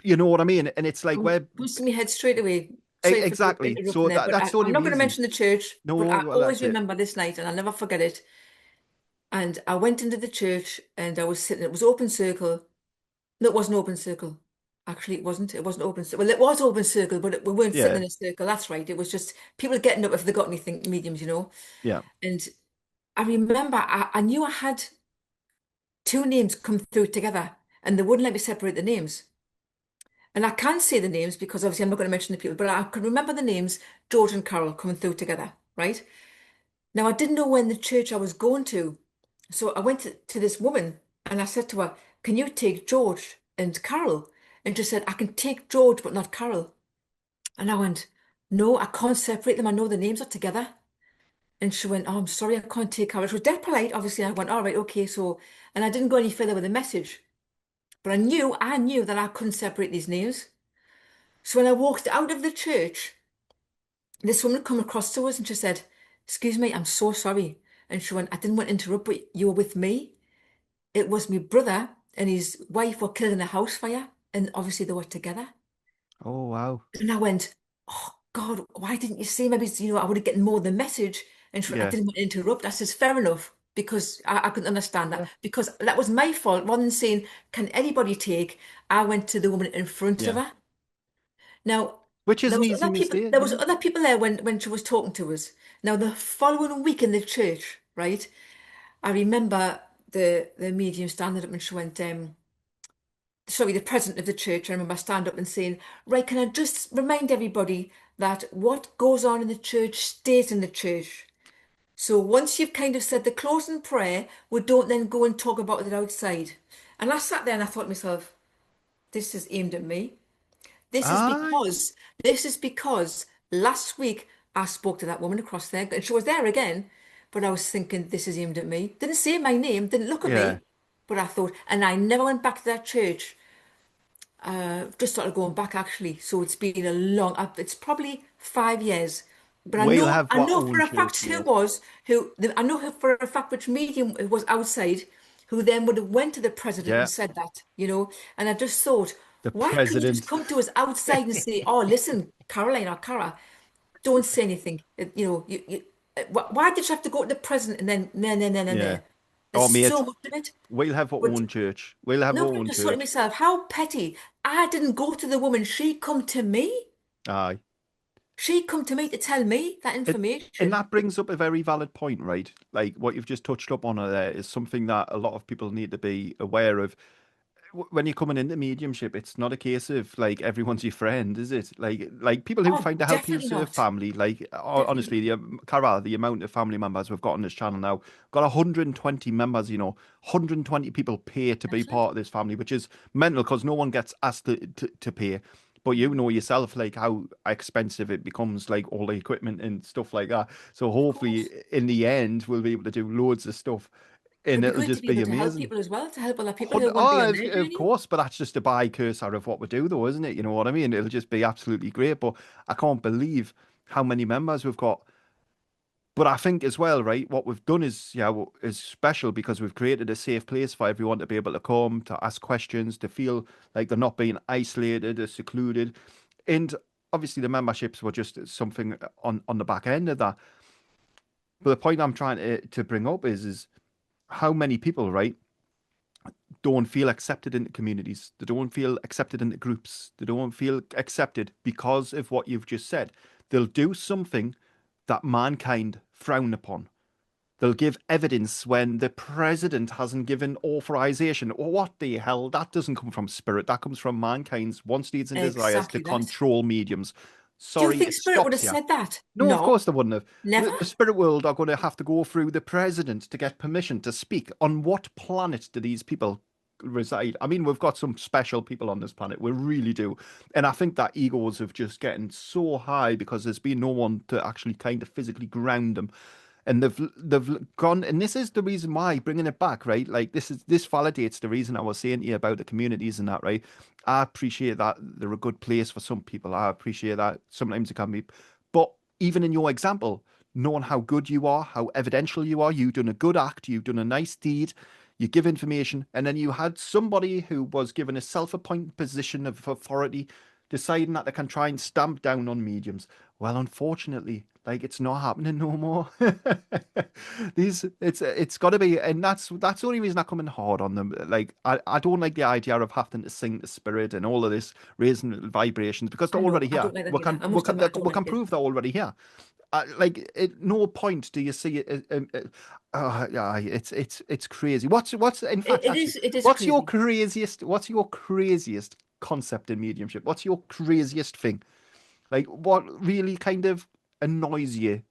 You know what I mean? And it's like I'm where boosting my head straight away. Sorry for exactly. interrupting So there, that but that's the only I'm not going to reason. mention the church, No, but I well, always that's it. remember this night and I'll never forget it. And I went into the church and I was sitting, it was open circle. No, it wasn't open circle. Actually, it wasn't. It wasn't open. Well, it was open circle, but we weren't sitting Yeah, in a circle. That's right. It was just people getting up if they got anything, mediums, you know. yeah. And I remember I knew I had two names come through together and they wouldn't let me separate the names. And I can say the names because obviously I'm not going to mention the people, but I can remember the names George and Carol coming through together, right? Now, I didn't know when the church I was going to. So I went to this woman and I said to her, can you take George and Carol? And she said, I can take George, but not Carol. And I went, no, I can't separate them. I know the names are together. And she went, oh, I'm sorry, I can't take Carol. She was dead polite, obviously. I went, all right, okay. So, and I didn't go any further with the message. But I knew that I couldn't separate these names. So when I walked out of the church, this woman come across to us and she said, excuse me, I'm so sorry. And she went, I didn't want to interrupt, but you were with me. It was my brother and his wife were killed in a house fire. And obviously they were together. Oh wow. And I went, oh God, why didn't you say maybe, I would have gotten more of the message. And she went, I Yeah, didn't want to interrupt. I says, fair enough, because I couldn't understand that. yeah, Because that was my fault. Rather than saying, can anybody take? I went to the woman in front of yeah. her. Now, Which is there an was easy other people, mistake, there you was know. other people there when she was talking to us. Now, the following week in the church, right? I remember the medium standing up and she went, sorry, the president of the church, I remember stand up and saying, right, can I just remind everybody that what goes on in the church stays in the church. So once you've kind of said the closing prayer, we don't then go and talk about it outside. And I sat there and I thought to myself, this is aimed at me. This is Aye, because this is because last week I spoke to that woman across there and she was there again, but I was thinking this is aimed at me. Didn't say my name, didn't look at yeah. me, but I thought, and I never went back to that church. Just started going back actually. So it's been a long, it's probably 5 years. But I We'll know, have I our know for own a church fact who here. it was, I know for a fact which medium it was outside, who then would have went to the president and Yeah, said that. And I just thought, the why couldn't you just president. come to us outside and say, oh, listen, Caroline or Cara, don't say anything. Why did you have to go to the president and then, no, no, no, no, Yeah. no. There's Oh, so mate, much of it. we'll have our But own church. We'll have our no, but I'm own just thought to church. myself, how petty. I didn't go to the woman. She come to me. Aye. She come to me to tell me that It, and information. that brings up a very valid point, right? Like what you've just touched up on there is something that a lot of people need to be aware of. When you're coming into mediumship, it's not a case of like everyone's your friend, is it? Like people who Oh, find to help you definitely serve not. family, like Definitely honestly, Cara, the amount of family members we've got on this channel now, got 120 members, 120 people pay to be that's it. part of this family, which is mental because no one gets asked to pay. But you know yourself, like how expensive it becomes, like all the equipment and stuff like that. So Of hopefully, course. in the end, we'll be able to do loads of stuff, But and it'd be it'll great to just be be able to help amazing. people as well, to help other people who want to be Oh, on of, their of journey. course, but that's just a precursor of what we do, though, isn't it? You know what I mean? It'll just be absolutely great. But I can't believe how many members we've got. But I think as well, right? What we've done is, yeah, is special because we've created a safe place for everyone to be able to come, to ask questions, to feel like they're not being isolated or secluded. And obviously, the memberships were just something on the back end of that. But the point I'm trying to bring up is how many people, right? Don't feel accepted into communities. They don't feel accepted into groups. They don't feel accepted because of what you've just said. They'll do something that mankind frown upon. They'll give evidence when the president hasn't given authorization. Oh, what the hell? That doesn't come from spirit. That comes from mankind's wants, needs, and desires to Exactly that. control mediums. Do you Sorry, think it Spirit would stops have here. said that? No, of No, course they wouldn't have. never. The spirit world are going to have to go through the president to get permission to speak. On what planet do these people reside? I mean, we've got some special people on this planet. We really do. And I think that egos have just getting so high because there's been no one to actually kind of physically ground them. And they've gone, and this is the reason why bringing it back, right? Like this validates the reason I was saying to you about the communities and that, right? I appreciate that they're a good place for some people. I appreciate that sometimes it can be, but even in your example, knowing how good you are, how evidential you are, you've done a good act, you've done a nice deed, you give information, and then you had somebody who was given a self-appointed position of authority deciding that they can try and stamp down on mediums. Well, unfortunately, like it's not happening no more. It's got to be, and that's the only reason I come in hard on them. Like I don't like the idea of having to sing the spirit and all of this raising vibrations because they're I already know. I here. don't like that We either. can I we must can admit, I don't we can like it. prove they're already here. Like at no point do you see it. Yeah, it's crazy. What's in fact actually It is crazy. what's your craziest concept in mediumship? What's your craziest thing? Like what really kind of annoys you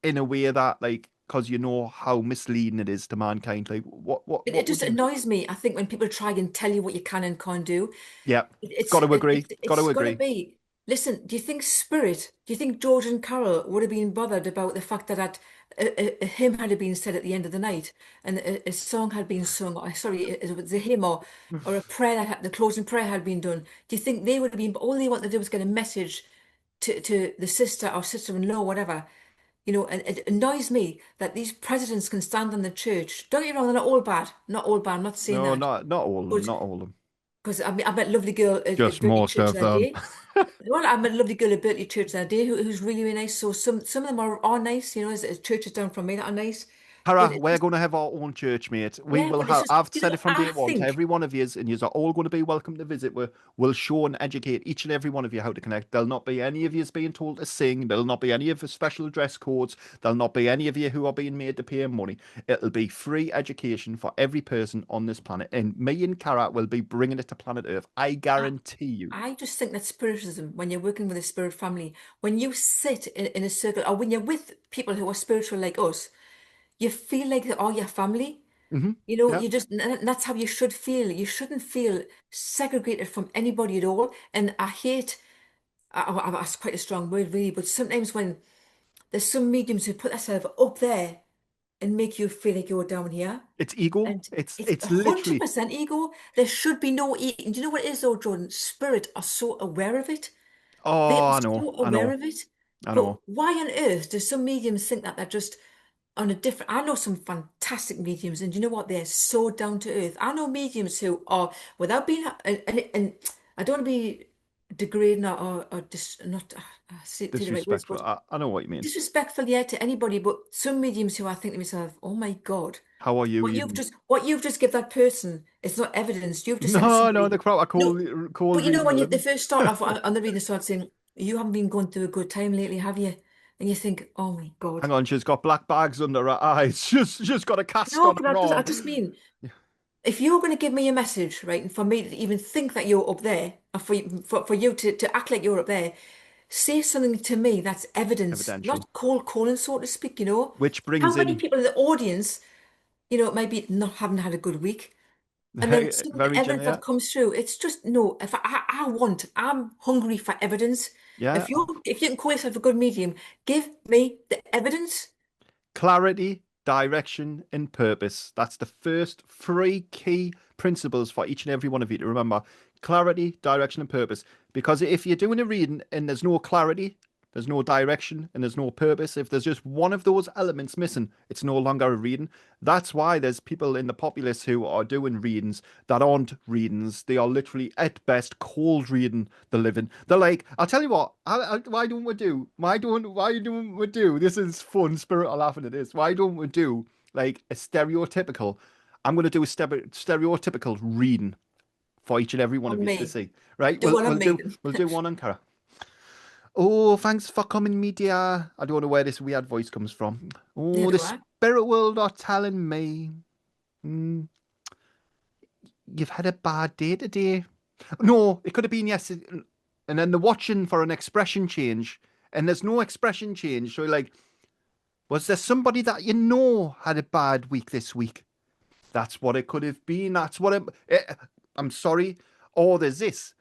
in a way that like because you know how misleading it is to mankind. Like It what just would you? annoys me. I think when people try and tell you what you can and can't do, Yeah, got to agree. Got to it's got to agree. be. Listen, do you think Spirit? Do you think George and Carol would have been bothered about the fact that a hymn had been said at the end of the night and a song had been sung? Or, sorry, it was a hymn or a prayer the closing prayer had been done. Do you think they would have been? All they wanted to do was get a message to the sister or sister-in-law, whatever. And it annoys me that these presidents can stand in the church. Don't get me wrong, they're not all bad. Not all bad. I'm not saying No, that. not all of them. But Not all of them. because I met a lovely girl at Just Berkeley most Church of that them. day. Well, I met a lovely girl at Berkeley Church that day who's really, really nice. So some of them are nice, as churches down from me that are nice. But Hara, it's we're just, going to have our own church, mate. We yeah, will but it's have. just, I've said it from day I one to think every one of yous, and yous are all going to be welcome to visit. We'll show and educate each and every one of you how to connect. There'll not be any of yous being told to sing. There'll not be any of the special dress codes. There'll not be any of you who are being made to pay money. It'll be free education for every person on this planet, and me and Kara will be bringing it to planet Earth. I I, guarantee you. I just think that spiritism, when you're working with a spirit family, when you sit in a circle or when you're with people who are spiritual like us, you feel like they are your family. Yeah, And that's how you should feel. You shouldn't feel segregated from anybody at all. And I hate, that's quite a strong word, really, but sometimes when there's some mediums who put themselves up there and make you feel like you're down here, it's ego. and it's It's literally. 100% ego. There should be no ego. Do you know what it is, though, Jordan? Spirit are so aware of it. They Oh, are I know, so I aware know, of it. I But know. why on earth do some mediums think that they're just on a different? I know some fantastic mediums, and you know what? They're so down to earth. I know mediums who are without being, and I don't want to be. degrading or not say the right words, Disrespectful. but I know what you mean. disrespectful, yeah, to anybody. But some mediums who I think to myself, oh my God, How are you even? what you've just give that person, it's not evidence. You've just said to No, no, the somebody, crowd are no. cold But you know, reading the when they living. first start off on the reading, start saying, you haven't been going through a good time lately, have you? And you think, oh my God. Hang on, she's got black bags under her eyes. She's got a cast No, on but her I arm. just mean, if you're going to give me a message, right, and for me to even think that you're up there, or for you to act like you're up there, say something to me that's evidence, Evidential. not cold calling, so to speak, you know. Which How brings many in people in the audience, maybe not haven't had a good week, and then some of the very evidence yeah, that comes through, it's just no. If I'm hungry for evidence. yeah. If you can call yourself a good medium, give me the evidence. Clarity, direction, and purpose. That's the first three key principles for each and every one of you to remember. Clarity, direction, and purpose. Because if you're doing a reading and there's no clarity, there's no direction, and there's no purpose, if there's just one of those elements missing, it's no longer a reading. That's why there's people in the populace who are doing readings that aren't readings. They are literally, at best, cold reading the living. They're like, I'll tell you what, why don't we do? Why don't we do? This is fun, spirit are laughing at this. Why don't we do like a stereotypical? I'm going to do a stereotypical reading for each and every one of On you to me. see. Right? Do what I'm making. We'll do one on Cara. Oh, thanks for coming, media. I don't know where this weird voice comes from. Neither Oh, the do I. spirit world are telling me. mm, you've had a bad day today. No, it could have been yesterday. And then they're watching for an expression change, and there's no expression change. So, like, was there somebody that you know had a bad week this week? That's what it could have been. I'm sorry. Or there's this.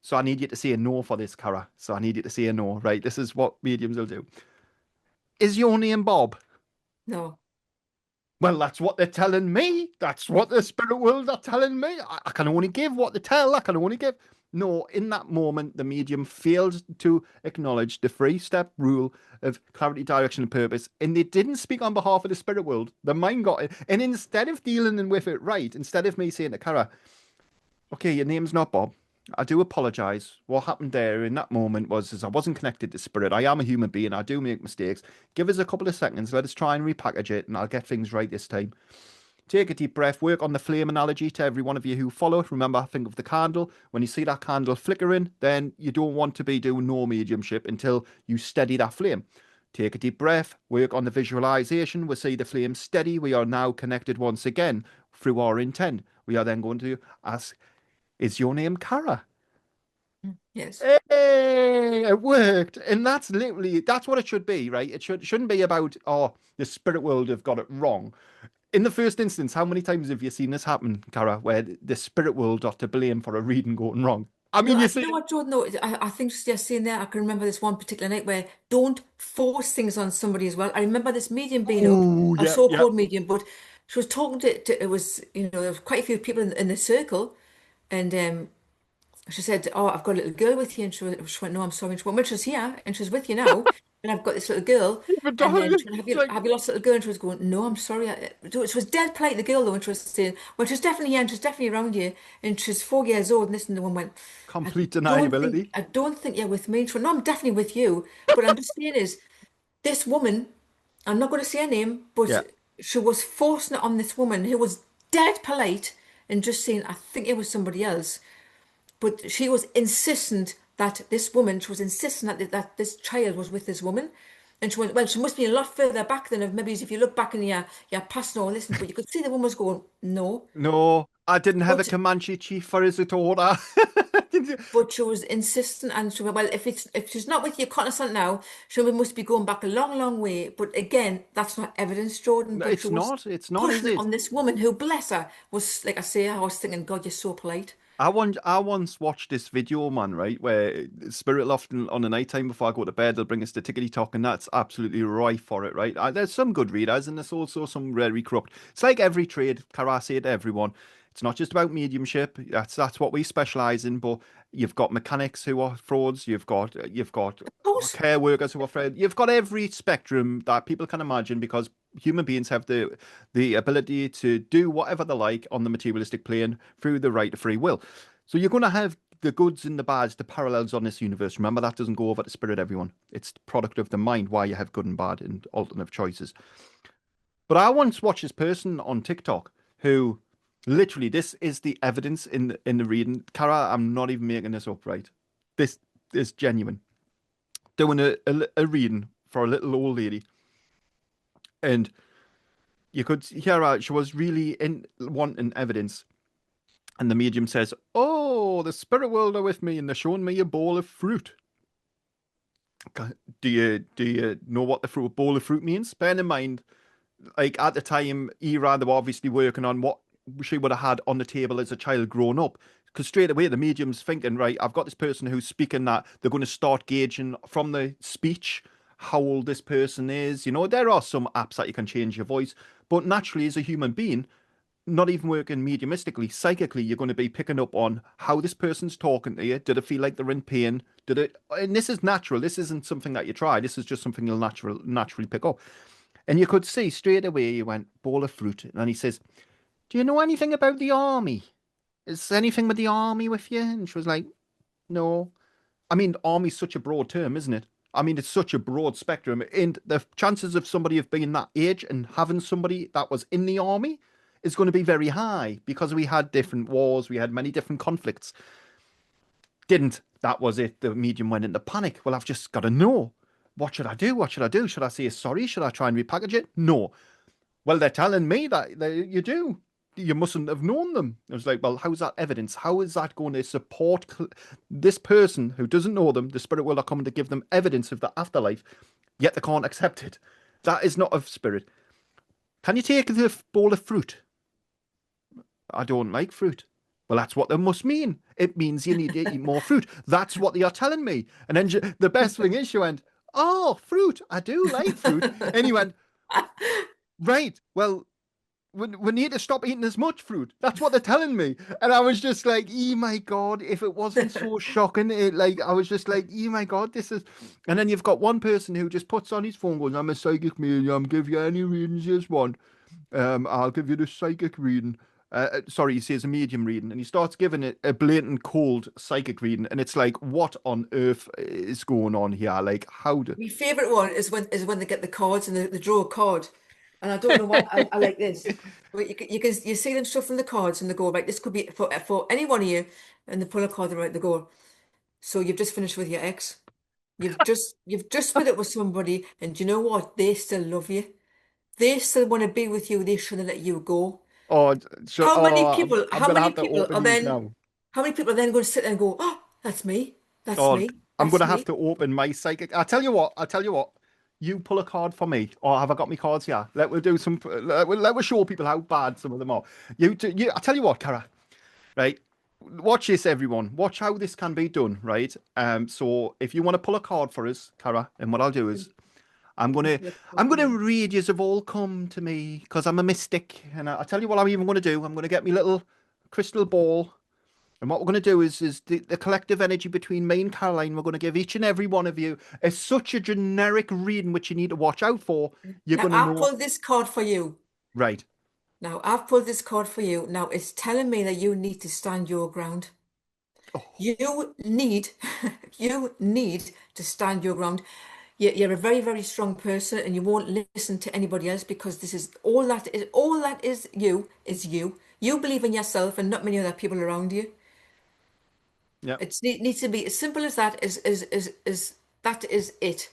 So I need you to say a no for this, Cara. So I need you to say a no, right? This is what mediums will do. Is your name Bob? No. Well, that's what they're telling me. That's what the spirit world are telling me. I can only give what they tell. I can only give. No, in that moment, the medium failed to acknowledge the three-step rule of clarity, direction, and purpose, and they didn't speak on behalf of the spirit world. The mind got it, and instead of dealing with it right, instead of me saying to Cara, "Okay, your name's not Bob. I do apologize. What happened there in that moment was is I wasn't connected to spirit. I am a human being. I do make mistakes. Give us a couple of seconds. Let us try and repackage it, and I'll get things right this time. Take a deep breath. Work on the flame analogy to every one of you who follow. Remember, think of the candle. When you see that candle flickering, then you don't want to be doing no mediumship until you steady that flame. Take a deep breath. Work on the visualization. We see the flame steady. We are now connected once again through our intent. We are then going to ask, is your name Kara? Yes. Hey, it worked. And that's what it should be, right? Shouldn't be about, oh, the spirit world have got it wrong. In the first instance, how many times have you seen this happen, Cara, where the spirit world are to blame for a reading going wrong? I No, mean, you you see know it. what, Jordan? No, I think just yeah, saying there, I can remember this one particular night where don't force things on somebody as well. I remember this medium being up, Oh, a yeah, yeah. so-called medium, but she was talking it was, there was quite a few people in the circle, and she said, "Oh, I've got a little girl with you," and she went, "No, I'm sorry." And she went, "Well, she's here, and she's with you now, and I've got this little girl." But And then she darling, went, it's like, have you lost a little girl? And she was going, "No, I'm sorry." She was dead polite, the girl, though, and she was saying, "Well, she's definitely here, and she's definitely around you, and she's 4 years old." And this and the one went, complete deniability. I don't think you're with me." And she went, "No, I'm definitely with you." But I'm just saying is, this woman, I'm not going to say her name, but Yeah. she was forcing it on this woman who was dead polite and just saying, "I think it was somebody else." But she was insistent that this woman, she was insistent that this child was with this woman. And she went, well, she must be a lot further back than maybe if you look back in your past and all this. But you could see the woman was going, no. No, I didn't have a But Comanche chief for his daughter. but she was insistent and she went, well, if she's not with you, Cognizant now, she must be going back a long, long way. But again, that's not evidence, Jordan. No, But she it's was not. It's not, is pushing it it? on this woman who, bless her, was like I say, I was thinking, God, you're so polite. I once watched this video, man, right, where Spirit Loft on the night time before I go to bed, they'll bring us the tickety talk, and that's absolutely rife for it, right? There's some good readers, and there's also some very corrupt. It's like every trade, Cara, I say to everyone. It's not just about mediumship. That's what we specialize in, but you've got mechanics who are frauds. You've got Of course. care workers who are frauds. You've got every spectrum that people can imagine because human beings have the ability to do whatever they like on the materialistic plane through the right of free will. So you're going to have the goods and the bads, the parallels on this universe. Remember, that doesn't go over to spirit, everyone. It's the product of the mind, why you have good and bad and alternative choices. But I once watched this person on TikTok who literally, this is the evidence in the reading. Cara, I'm not even making this up, right? This is genuine. Doing a reading for a little old lady, and you could hear her, she was really in wanting evidence. And the medium says, "Oh, the spirit world are with me, and they're showing me a bowl of fruit." Do you know what the fruit bowl of fruit means? Bear in mind, like at the time era, they were obviously working on what she would have had on the table as a child growing up. Because straight away the medium's thinking, right, I've got this person who's speaking that they're going to start gauging from the speech how old this person is. You know, there are some apps that you can change your voice, but naturally as a human being, not even working mediumistically, psychically, you're going to be picking up on how this person's talking to you. Do they feel like they're in pain? Did it? And this is natural. This isn't something that you try. This is just something you'll naturally pick up. And you could see straight away he went, bowl of fruit. And he says, "Do you know anything about the army? Is anything with the army with you?" And she was like, "No." I mean, army's such a broad term, isn't it? I mean, it's such a broad spectrum. And the chances of somebody of being that age and having somebody that was in the army is going to be very high because we had different wars, we had many different conflicts. Didn't. That was it. The medium went into panic. Well, I've just got to know. What should I do? What should I do? Should I say sorry? Should I try and repackage it? No. Well, they're telling me that you do. You mustn't have known them. I was like, well, how's that evidence? How is that going to support this person who doesn't know them? The spirit world are coming to give them evidence of the afterlife, yet they can't accept it. That is not of spirit. Can you take the bowl of fruit? I don't like fruit. Well, that's what they must mean. It means you need to eat more fruit. That's what they are telling me. And then the best thing is she went, "Oh, fruit. I do like fruit." And he went, "Right. Well, we need to stop eating as much fruit. That's what they're telling me." And I was just like, "Oh my God, if it wasn't so shocking, I was just like, oh my God, this is." And then you've got one person who just puts on his phone, goes, "I'm a psychic medium. Give you any readings you just want. I'll give you the psychic reading." Sorry, he says a medium reading, and he starts giving it a blatant cold psychic reading, and it's like, what on earth is going on here? Like, how do? My favorite one is when they get the cards and they draw a card, and I don't know why I like this. But you see them shuffling the cards and they go, right, this could be for any one of you, and they pull a card and right, they go. So you've just finished with your ex. You've just split up with somebody, and you know what? They still love you. They still want to be with you. They shouldn't let you go. Oh, sure. How many Oh, people? I'm How gonna many have to people open are these then? now. How many people are then going to sit there and go, "Oh, that's me. That's Oh, me. I'm That's gonna have me." to open my psychic. I'll tell you what. I'll tell you what. You pull a card for me, or have I got my cards here? Let we do some. Let we show people how bad some of them are. You. I tell you what, Cara. Right. Watch this, everyone. Watch how this can be done. Right. So if you want to pull a card for us, Cara, and what I'll do is I'm gonna Pull a I'm card for gonna me. read yous have all come to me because I'm a mystic, and I tell you what I'm even gonna do. I'm gonna get me little crystal ball. And what we're going to do is the collective energy between me and Caroline, we're going to give each and every one of you is such a generic reading which you need to watch out for. You're Now going to I've know. pulled this card for you. Right. Now I've pulled this card for you. Now it's telling me that you need to stand your ground. Oh, You need, you need to stand your ground. You're a very, very strong person, and you won't listen to anybody else because this is all that is. All that is you is you. You believe in yourself, and not many other people around you. yeah. It needs to be as simple as that. Is that is it?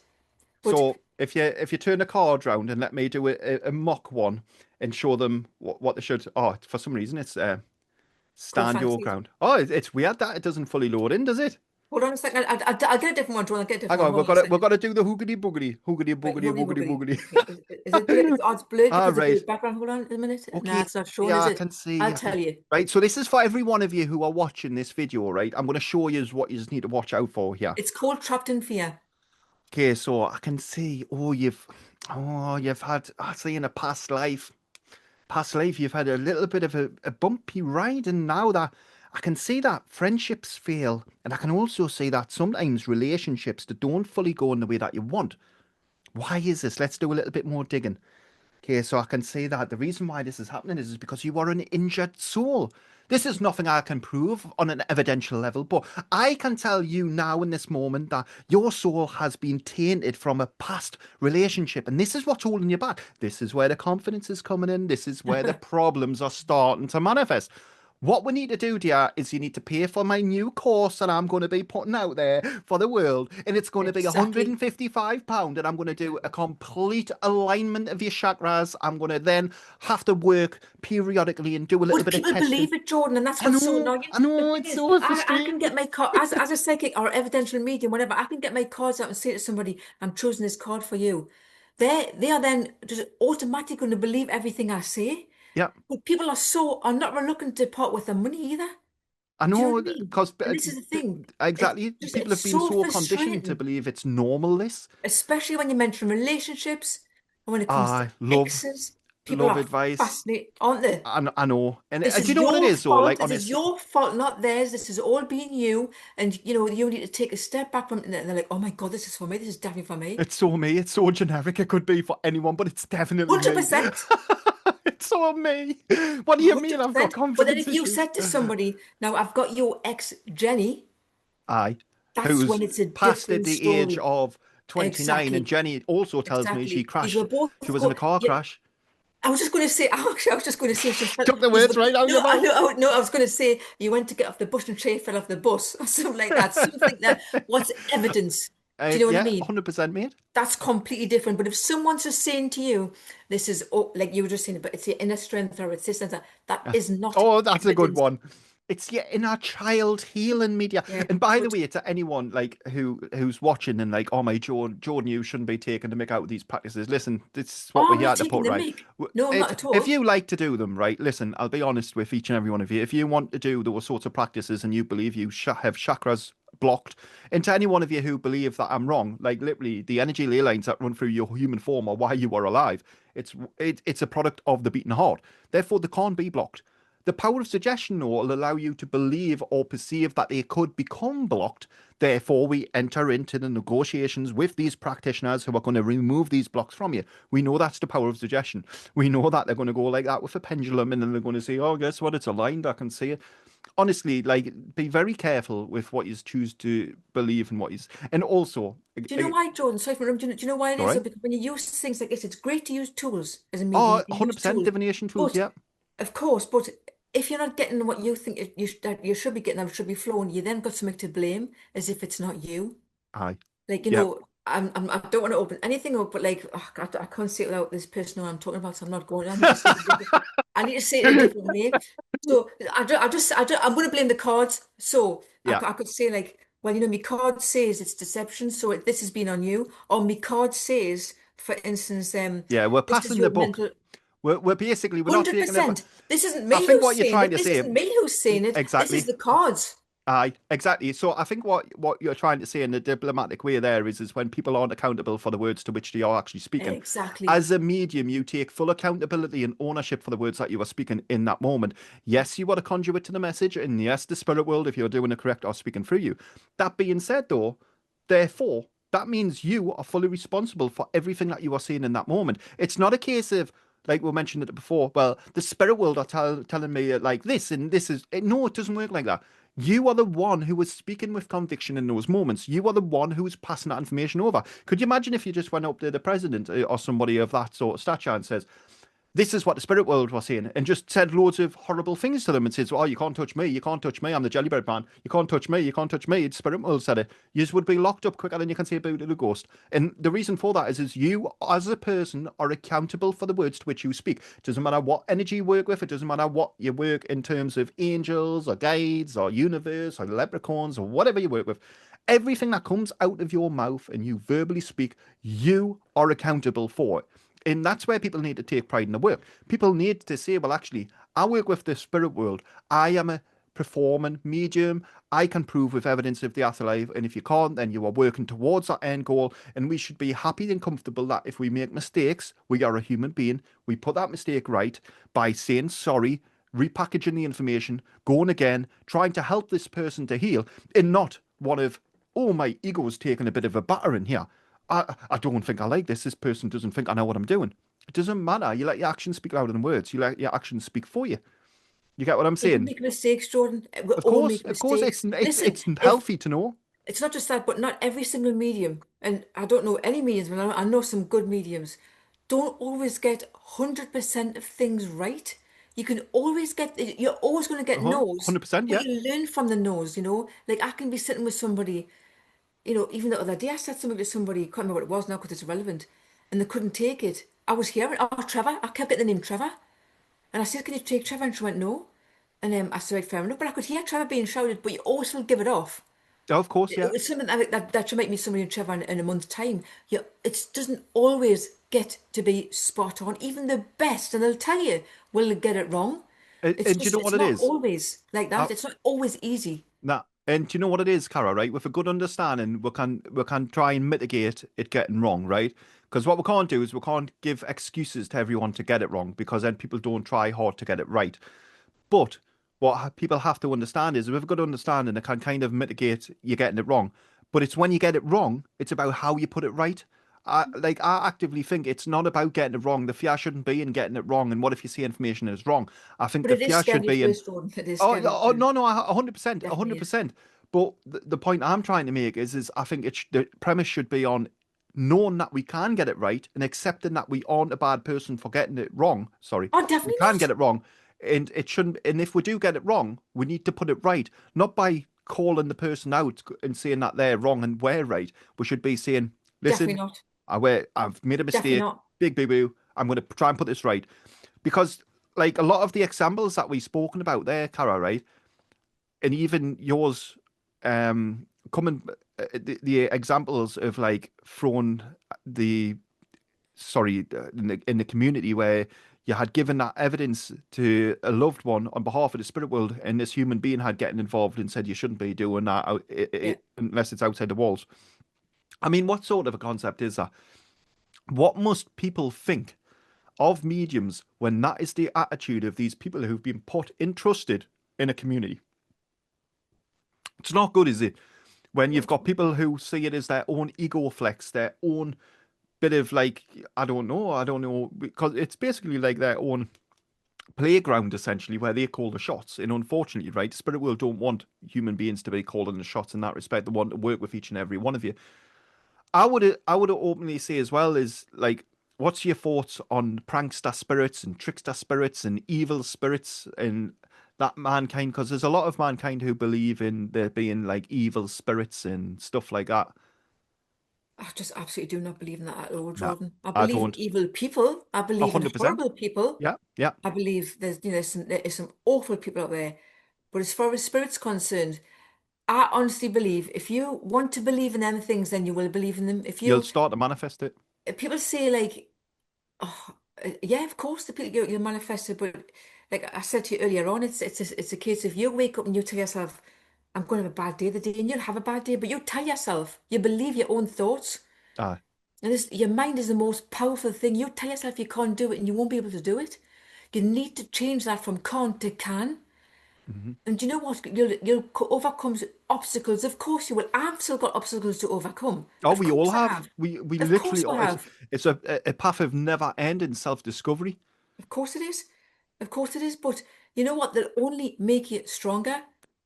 But So if you turn the card round and let me do a mock one and show them what they should. Oh, for some reason it's go stand your fancy it. ground. Oh, it's weird that it doesn't fully load in, does it? Hold on a second. I'll get a different one, Joel. I'll get a Hang different one. on, Hold on a we've second. got to do the hoogity Right, boogity hoogie boogity boogity. boogity. Okay. Is it blurred? Oh, it's blurred All because of the right. background. Hold on a minute. No, Okay. it's not showing, Yeah, is I it? can see. I'll I can. tell you. Right. So this is for every one of you who are watching this video, right? I'm going to show you what you just need to watch out for here. It's called Trapped in Fear. Okay, so I can see. Oh, you've had. I see in a past life, you've had a little bit of a bumpy ride, and now that I can see that friendships fail, and I can also see that sometimes relationships that don't fully go in the way that you want. Why is this? Let's do a little bit more digging. Okay, so I can see that the reason why this is happening is because you are an injured soul. This is nothing I can prove on an evidential level, but I can tell you now in this moment that your soul has been tainted from a past relationship, and this is what's holding you back. This is where the confidence is coming in. This is where the problems are starting to manifest. What we need to do, dear, is you need to pay for my new course that I'm going to be putting out there for the world. And it's going to be Exactly. £155. And I'm going to do a Exactly. complete alignment of your chakras. I'm going to then have to work periodically and do a little Would bit of people testing. believe it, Jordan? And that's what's so annoying. I The know, thing it's is, so I can frustrating. get my card as a psychic or evidential medium, whatever. I can get my cards out and say to somebody, "I'm choosing this card for you." They are then just automatically going to believe everything I say. Yeah, But people are not reluctant to part with their money either. I Do you know what know, I mean? because And this is the thing. exactly, people It's have been so so conditioned to frustrating, believe it's normal, this. especially when you mention relationships and when it comes to I love, exes. People love are advice. fascinated, aren't they? I know. And This do is you know what it your is, though? fault. Like, This is honestly, your fault, not theirs. This is all being you. And you need to take a step back from it. And they're like, oh my God, this is for me. This is definitely for me. it's so me. It's so generic. It could be for anyone, but it's definitely me. 100%. It's so me. What do you mean I've got 100%. But then confidence if you issues? said to somebody, now I've got your ex Jenny, Aye. that's Who's when it's a past at different the age story. of 29, and Exactly. Jenny also tells me she Exactly. You were crashed. both She was in a go. car Yeah, crash. I was just going to say. I was just going to say. She felt. Took the You words right out of no, your I mouth. know. No, I was going to say you went to get off the bus and Trey fell off the bus or something like that. Something that. What's evidence? Do you know what I Yeah, mean? 100% mate. That's completely different. But if someone's just saying to you, this is, oh, like you were just saying, but it's your inner strength or it's this and that, that is not Oh, that's a good evidence. one. It's your inner child healing media. Yeah. And by the But way, to anyone like who's watching and like, oh my Jordan, you shouldn't be taken to make out with these practices. Listen, this is what oh, we're I'm not here to taking put the right. mic. No, I'm not at If all. you like to do them, right, listen, I'll be honest with each and every one of you. If you want to do those sorts of practices and you believe you have chakras blocked, and to any one of you who believe that I'm wrong, like literally the energy ley lines that run through your human form are why you are alive. It's a product of the beating heart. Therefore, they can't be blocked. The power of suggestion, though, will allow you to believe or perceive that they could become blocked. Therefore, we enter into the negotiations with these practitioners who are going to remove these blocks from you. We know that's the power of suggestion. We know that they're going to go like that with a pendulum and then they're going to say, oh, guess what? It's aligned. I can see it. Honestly, like, be very careful with what you choose to believe and what you. And also, Do you know why, Jordan? Sorry for interrupting. Do you know why it all is? right. Because when you use things like this, it's great to use tools as a medium. Oh, You can use 100% tools, divination tools. but Yeah. of course, but if you're not getting what you think that you should be getting, that should be flowing, you then got something to blame as if it's not you. Aye. Like, Yeah. I don't want to open anything up, but like, oh God, I can't say it without this person who I'm talking about, so I'm not going. I need to say it a different, I need to say it a different way. So I'm going to blame the cards. So Yeah. I could say like, well, my card says it's deception, so this has been on you. Or my card says, for instance, Yeah. We're this is passing the your book. mental. We're basically we're not taking it. 100%. This isn't I me think who's what you're saying trying it. to This say isn't me who's saying it. This is exactly. the cards. Aye, exactly. So I think what you're trying to say in a diplomatic way there is when people aren't accountable for the words to which they are actually speaking. Exactly. As a medium, you take full accountability and ownership for the words that you are speaking in that moment. Yes, you are the conduit to the message, and yes, the spirit world, if you're doing it correct, are speaking through you. That being said, though, therefore, that means you are fully responsible for everything that you are seeing in that moment. It's not a case of like we mentioned it before. Well, the spirit world are telling me like this, and this is no, it doesn't work like that. You are the one who was speaking with conviction in those moments. You are the one who was passing that information over. Could you imagine if you just went up to the president or somebody of that sort of stature and says, this is what the spirit world was saying, and just said loads of horrible things to them and says, oh, you can't touch me, you can't touch me, I'm the Jellybird man, you can't touch me, you can't touch me. The spirit world said it. You would be locked up quicker than you can say about a ghost. And the reason for that is you, as a person, are accountable for the words to which you speak. It doesn't matter what energy you work with, it doesn't matter what you work in terms of angels or guides or universe or leprechauns or whatever you work with. Everything that comes out of your mouth and you verbally speak, you are accountable for it. And that's where people need to take pride in the work. People need to say, well, actually, I work with the spirit world. I am a performing medium. I can prove with evidence of the afterlife. And if you can't, then you are working towards that end goal. And we should be happy and comfortable that if we make mistakes, we are a human being. We put that mistake right by saying sorry, repackaging the information, going again, trying to help this person to heal, and not one of, oh, my ego's taking a bit of a battering here. I don't think I like this. This person doesn't think I know what I'm doing. It doesn't matter. You let your actions speak louder than words. You let your actions speak for you. You get what I'm People saying? make mistakes, Jordan. We all make Of course, mistakes. Listen, it's if healthy to know. it's not just that, but not every single medium, and I don't know any mediums, but I know some good mediums, don't always get 100% of things right. You can always get, you're always going to get no's, 100%, but yeah. you learn from the no's, you know? Like I can be sitting with somebody, you know, even the other day I said something to somebody, can't remember what it was now because it's irrelevant, and they couldn't take it. I was hearing, oh, Trevor, I kept getting the name Trevor. And I said, can you take Trevor? And she went, no. And I said, right, fair enough. But I could hear Trevor being shouted, but you always will give it off. Oh, of course, It yeah. was something that should make me somebody in Trevor in a month's time. You, it doesn't always get to be spot on. Even the best, and they'll tell you, will get it wrong. It's And do you just, know it's what it not is? always like Uh, that. It's not always easy. Nah. And do you know what it is, Cara, right? With a good understanding, we can try and mitigate it getting wrong, right? Because what we can't do is we can't give excuses to everyone to get it wrong because then people don't try hard to get it right. But what people have to understand is with a good understanding, it can kind of mitigate you getting it wrong. But it's when you get it wrong, it's about how you put it right. I actively think it's not about getting it wrong. The fear shouldn't be in getting it wrong. And what if you see information is wrong? I think But the it is fear should scary be in first, Jordan. It is oh, scary oh first. no, no, 100%, a Definitely hundred is. percent. But the point I'm trying to make is I think the premise should be on knowing that we can get it right and accepting that we aren't a bad person for getting it wrong. Sorry, Oh, we definitely can not. get it wrong, and it shouldn't. And if we do get it wrong, we need to put it right, not by calling the person out and saying that they're wrong and we're right. We should be saying, Definitely "Listen, not. I've made a Definitely mistake. not. Big boo boo. I'm going to try and put this right." Because like a lot of the examples that we've spoken about there, Cara, right? And even yours coming the examples of like throwing the sorry in the community where you had given that evidence to a loved one on behalf of the spirit world and this human being had getting involved and said you shouldn't be doing that Yeah. unless it's outside the walls. I mean, what sort of a concept is that? What must people think of mediums when that is the attitude of these people who've been put entrusted in a community? It's not good, is it? When you've Not. got people who see it as their own ego flex, their own bit of like, I don't know, because it's basically like their own playground essentially where they call the shots. And unfortunately, right, the spirit world don't want human beings to be calling the shots in that respect. They want to work with each and every one of you. I would openly say as well is like, what's your thoughts on prankster spirits and trickster spirits and evil spirits and that mankind? Because there's a lot of mankind who believe in there being like evil spirits and stuff like that. I just absolutely do not believe in that at all, No, Jordan. I I believe in don't. evil people. I A believe in 100%. horrible people. Yeah, yeah. I believe there's some awful people out there. But as far as spirit's concerned, I honestly believe if you want to believe in them things, then you will believe in them. You'll start to manifest it. If people say like, oh, yeah, of course the people you manifest it, but like I said to you earlier on, it's a case of you wake up and you tell yourself, I'm going to have a bad day the day, and you'll have a bad day, but you tell yourself, you believe your own thoughts. Aye. And your mind is the most powerful thing. You tell yourself you can't do it and you won't be able to do it. You need to change that from can't to can. Hmm. And do you know what? You'll overcome obstacles. Of course you will. I've still got obstacles to overcome. Oh, Of we all course I have. have. We Of course literally I are. have. It's a path of never ending self discovery. Of course it is. Of course it is. But you know what? They'll only make you stronger.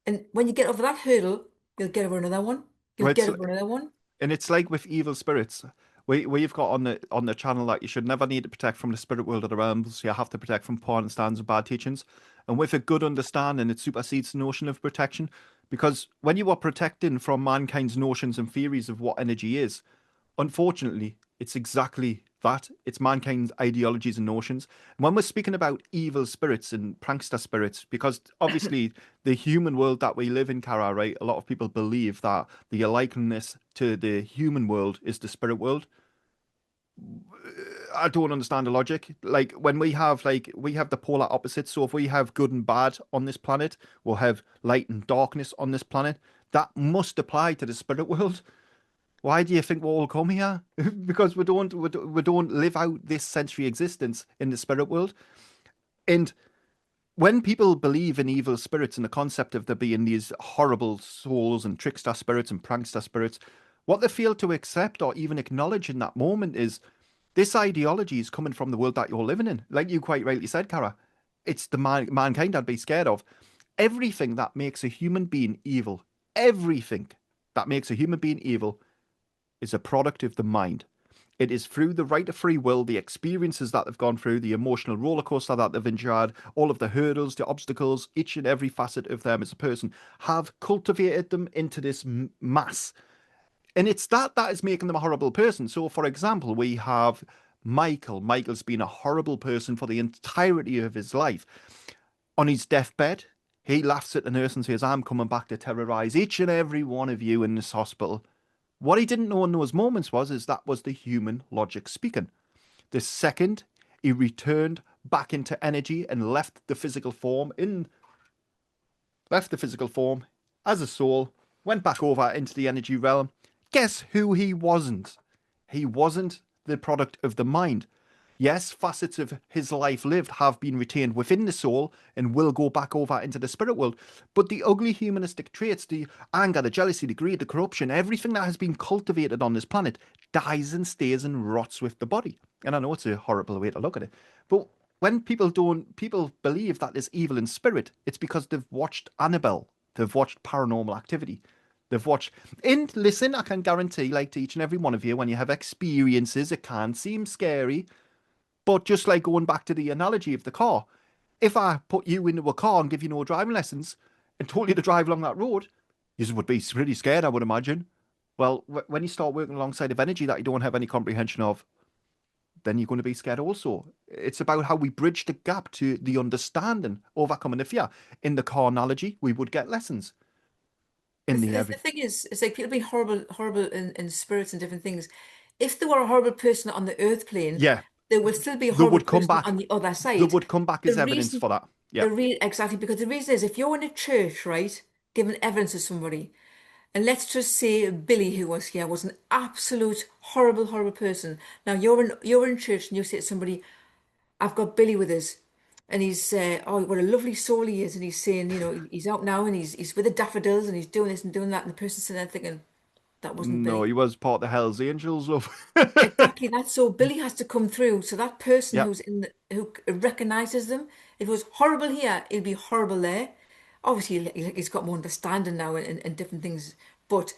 And when you get over that hurdle, you'll get over another one. You'll Well, get over another one. and it's like with evil spirits. We've got on the channel that you should never need to protect from the spirit world of the realms. You have to protect from porn and stands and bad teachings. And with a good understanding, it supersedes the notion of protection. Because when you are protecting from mankind's notions and theories of what energy is, unfortunately, it's exactly that. It's mankind's ideologies and notions. And when we're speaking about evil spirits and prankster spirits, because obviously the human world that we live in, Kara, right? A lot of people believe that the likeness to the human world is the spirit world. I don't understand the logic. Like when we have the polar opposites. So if we have good and bad on this planet, we'll have light and darkness on this planet. That must apply to the spirit world. Why do you think we all come here? Because we don't live out this sensory existence in the spirit world. And when people believe in evil spirits and the concept of there being these horrible souls and trickster spirits and prankster spirits, what they fail to accept or even acknowledge in that moment is this ideology is coming from the world that you're living in. Like you quite rightly said, Cara, it's the mankind I'd be scared of. Everything that makes a human being evil, everything that makes a human being evil is a product of the mind. It is through the right of free will, the experiences that they've gone through, the emotional roller coaster that they've endured, all of the hurdles, the obstacles, each and every facet of them as a person have cultivated them into this mass. And it's that is making them a horrible person. So, for example, we have Michael. Michael's been a horrible person for the entirety of his life. On his deathbed, he laughs at the nurse and says, I'm coming back to terrorize each and every one of you in this hospital. What he didn't know in those moments is that was the human logic speaking. The second he returned back into energy and left the physical form as a soul, went back over into the energy realm. Guess who he wasn't? He wasn't the product of the mind. Yes, facets of his life lived have been retained within the soul and will go back over into the spirit world. But the ugly humanistic traits, the anger, the jealousy, the greed, the corruption, everything that has been cultivated on this planet dies and stays and rots with the body. And I know it's a horrible way to look at it. But when people believe that there's evil in spirit, it's because they've watched Annabelle, they've watched Paranormal Activity. They've watched. And listen, I can guarantee, like to each and every one of you, when you have experiences, it can seem scary. But just like going back to the analogy of the car, if I put you into a car and give you no driving lessons and told you to drive along that road, you would be pretty scared, I would imagine. Well, when you start working alongside of energy that you don't have any comprehension of, then you're going to be scared also. It's about how we bridge the gap to the understanding, overcoming the fear. In the car analogy, we would get lessons. In the The every, thing is, it's like people being horrible in spirits and different things. If they were a horrible person on the earth plane, yeah, there would still be a they horrible would come person back. on the other They side. would come back The as evidence reason, for that. Yeah. exactly, because the reason is if you're in a church, right, giving evidence to somebody, and let's just say Billy, who was here, was an absolute horrible person. Now you're in church and you say to somebody, I've got Billy with us. And he's oh, what a lovely soul he is, and he's saying, he's out now and he's with the daffodils and he's doing this and doing that, and the person's sitting there thinking, that wasn't No, Billy. he was part of the Hell's Angels, love. Exactly, that's so Billy has to come through. So that person Yeah, who recognizes them, if it was horrible here, it'll be horrible there. Obviously, he's got more understanding now and different things, but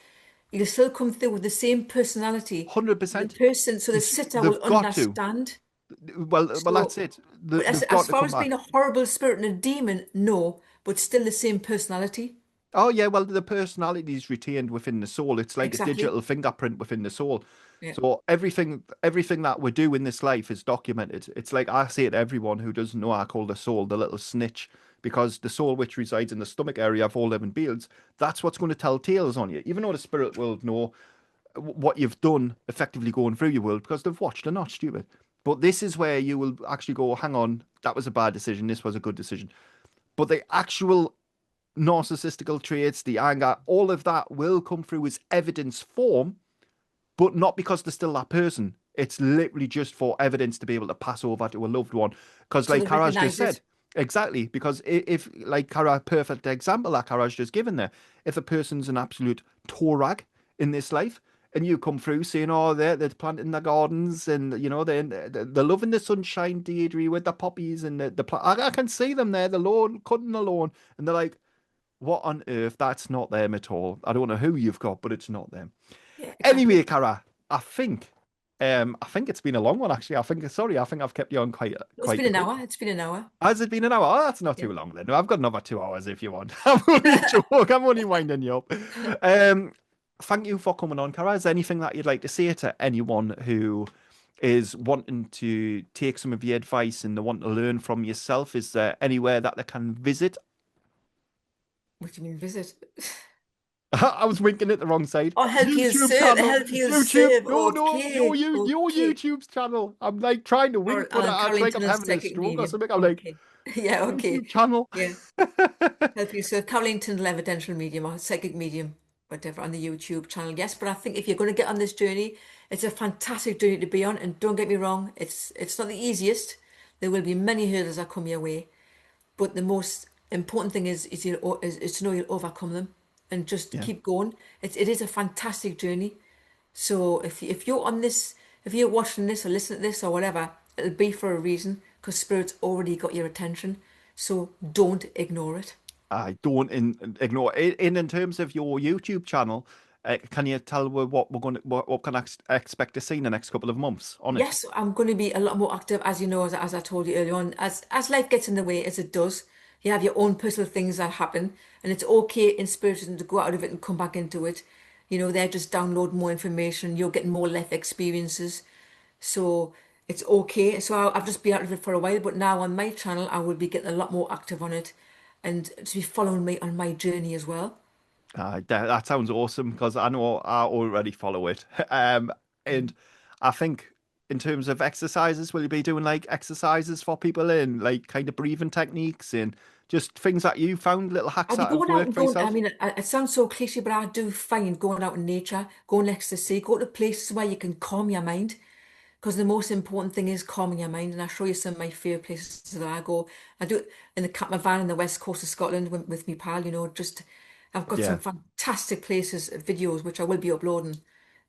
he'll still come through with the same personality. The 100%. person, so the sitter will They've got to. understand. Well, that's So, it. but as, They've as got to far come as being back. a horrible spirit and a demon, no, but still the same personality. Oh yeah, well the personality is retained within the soul. It's like a Exactly. digital fingerprint within the soul. Yeah. So everything that we do in this life is documented. It's like I say to everyone who doesn't know, I call the soul the little snitch because the soul which resides in the stomach area of all living beings, that's what's going to tell tales on you. Even though the spirit will know what you've done effectively going through your world because they've watched, they're not stupid. But this is where you will actually go, hang on, that was a bad decision, this was a good decision. But the actual narcissistical traits, the anger, all of that will come through as evidence form, but not because they're still that person. It's literally just for evidence to be able to pass over to a loved one. Because, So like they Kara's just recognize said, it. exactly, because if like Kara, perfect example that Kara's just given there, if a person's an absolute torag in this life, and you come through saying, "Oh, they're planting the gardens, and they're loving the sunshine, Deirdre, with the poppies and I can see them there, the lawn, cutting the lawn," and they're like, what on earth? That's not them at all. I don't know who you've got, but it's not them. Yeah, Anyway, exactly. Cara, I think it's been a long one actually. I think I've kept you on quite It's quite been a an bit. hour. It's been an hour. Has it been an hour? Oh, that's not Yeah. too long then. I've got another 2 hours if you want. I'm only a joke. I'm only winding you up. Um, Thank you for coming on, Cara. Is there anything that you'd like to say to anyone who is wanting to take some of your advice and they want to learn from yourself? Is there anywhere that they can visit? What do you mean visit? I was winking at the wrong side. Oh, help you YouTube serve. channel. Help you YouTube. serve. No, no, Okay. your Okay. YouTube's channel. I'm like trying to Or wink, but it's Caroline like I'm Tunnel's having a psychic stroke or medium. something. I'm like, Okay. Yeah, okay. YouTube channel. Yeah. Help you serve. Caroline Tunnel evidential medium or psychic medium, whatever, on the YouTube channel. Yes, but I think if you're going to get on this journey, it's a fantastic journey to be on. And don't get me wrong, it's not the easiest. There will be many hurdles that come your way. But the most important thing is to know you'll overcome them and just Yeah, keep going. It is a fantastic journey. So if you're on this, if you're watching this or listening to this or whatever, it'll be for a reason because Spirit's already got your attention. So don't ignore it. I don't ignore it. In terms of your YouTube channel, can you tell what we're going to, what can I expect to see in the next couple of months on it? Yes, I'm going to be a lot more active, as you know, as I told you earlier on. As life gets in the way, as it does, you have your own personal things that happen, and it's okay in spiritism to go out of it and come back into it. They're just downloading more information. You're getting more life experiences, so it's okay. So I've just been out of it for a while, but now on my channel, I will be getting a lot more active on it, and to be following me on my journey as well. That sounds awesome because I know I already follow it. And I think in terms of exercises, will you be doing like exercises for people in like kind of breathing techniques and just things that you found, little hacks I'll be that have going out worked and for going. I yourself? mean, it sounds so cliche, but I do find going out in nature, going next to the sea, go to places where you can calm your mind. Because the most important thing is calming your mind. And I'll show you some of my favourite places that I go. I do it in the camper van in the west coast of Scotland with me pal. Just I've got some Yeah. fantastic places, videos which I will be uploading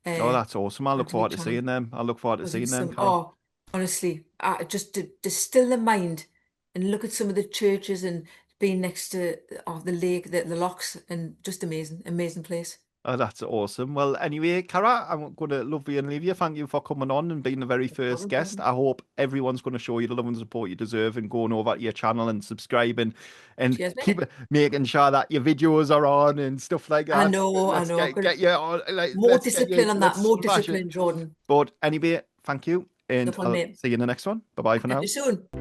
Oh, uh, that's awesome. I look onto my forward to channel. seeing them. I look forward to Because seeing there's them, some, Cara. oh, honestly, just to still the mind and look at some of the churches and being next to the lake, the locks, and just amazing, amazing place. Oh, that's awesome. Well, anyway, Cara, I'm going to love you and leave you. Thank you for coming on and being the very No first problem, guest. problem. I hope everyone's going to show you the love and support you deserve and going over to your channel and subscribing and Cheers, keep mate. making sure that your videos are on and stuff like I that. know, I Let's know. get you on. More Let's get you. discipline on that, Let's more smash it. discipline, Jordan. But anyway, thank you, No and problem, I'll mate. see you in the next one. Bye bye for Catch you now. soon.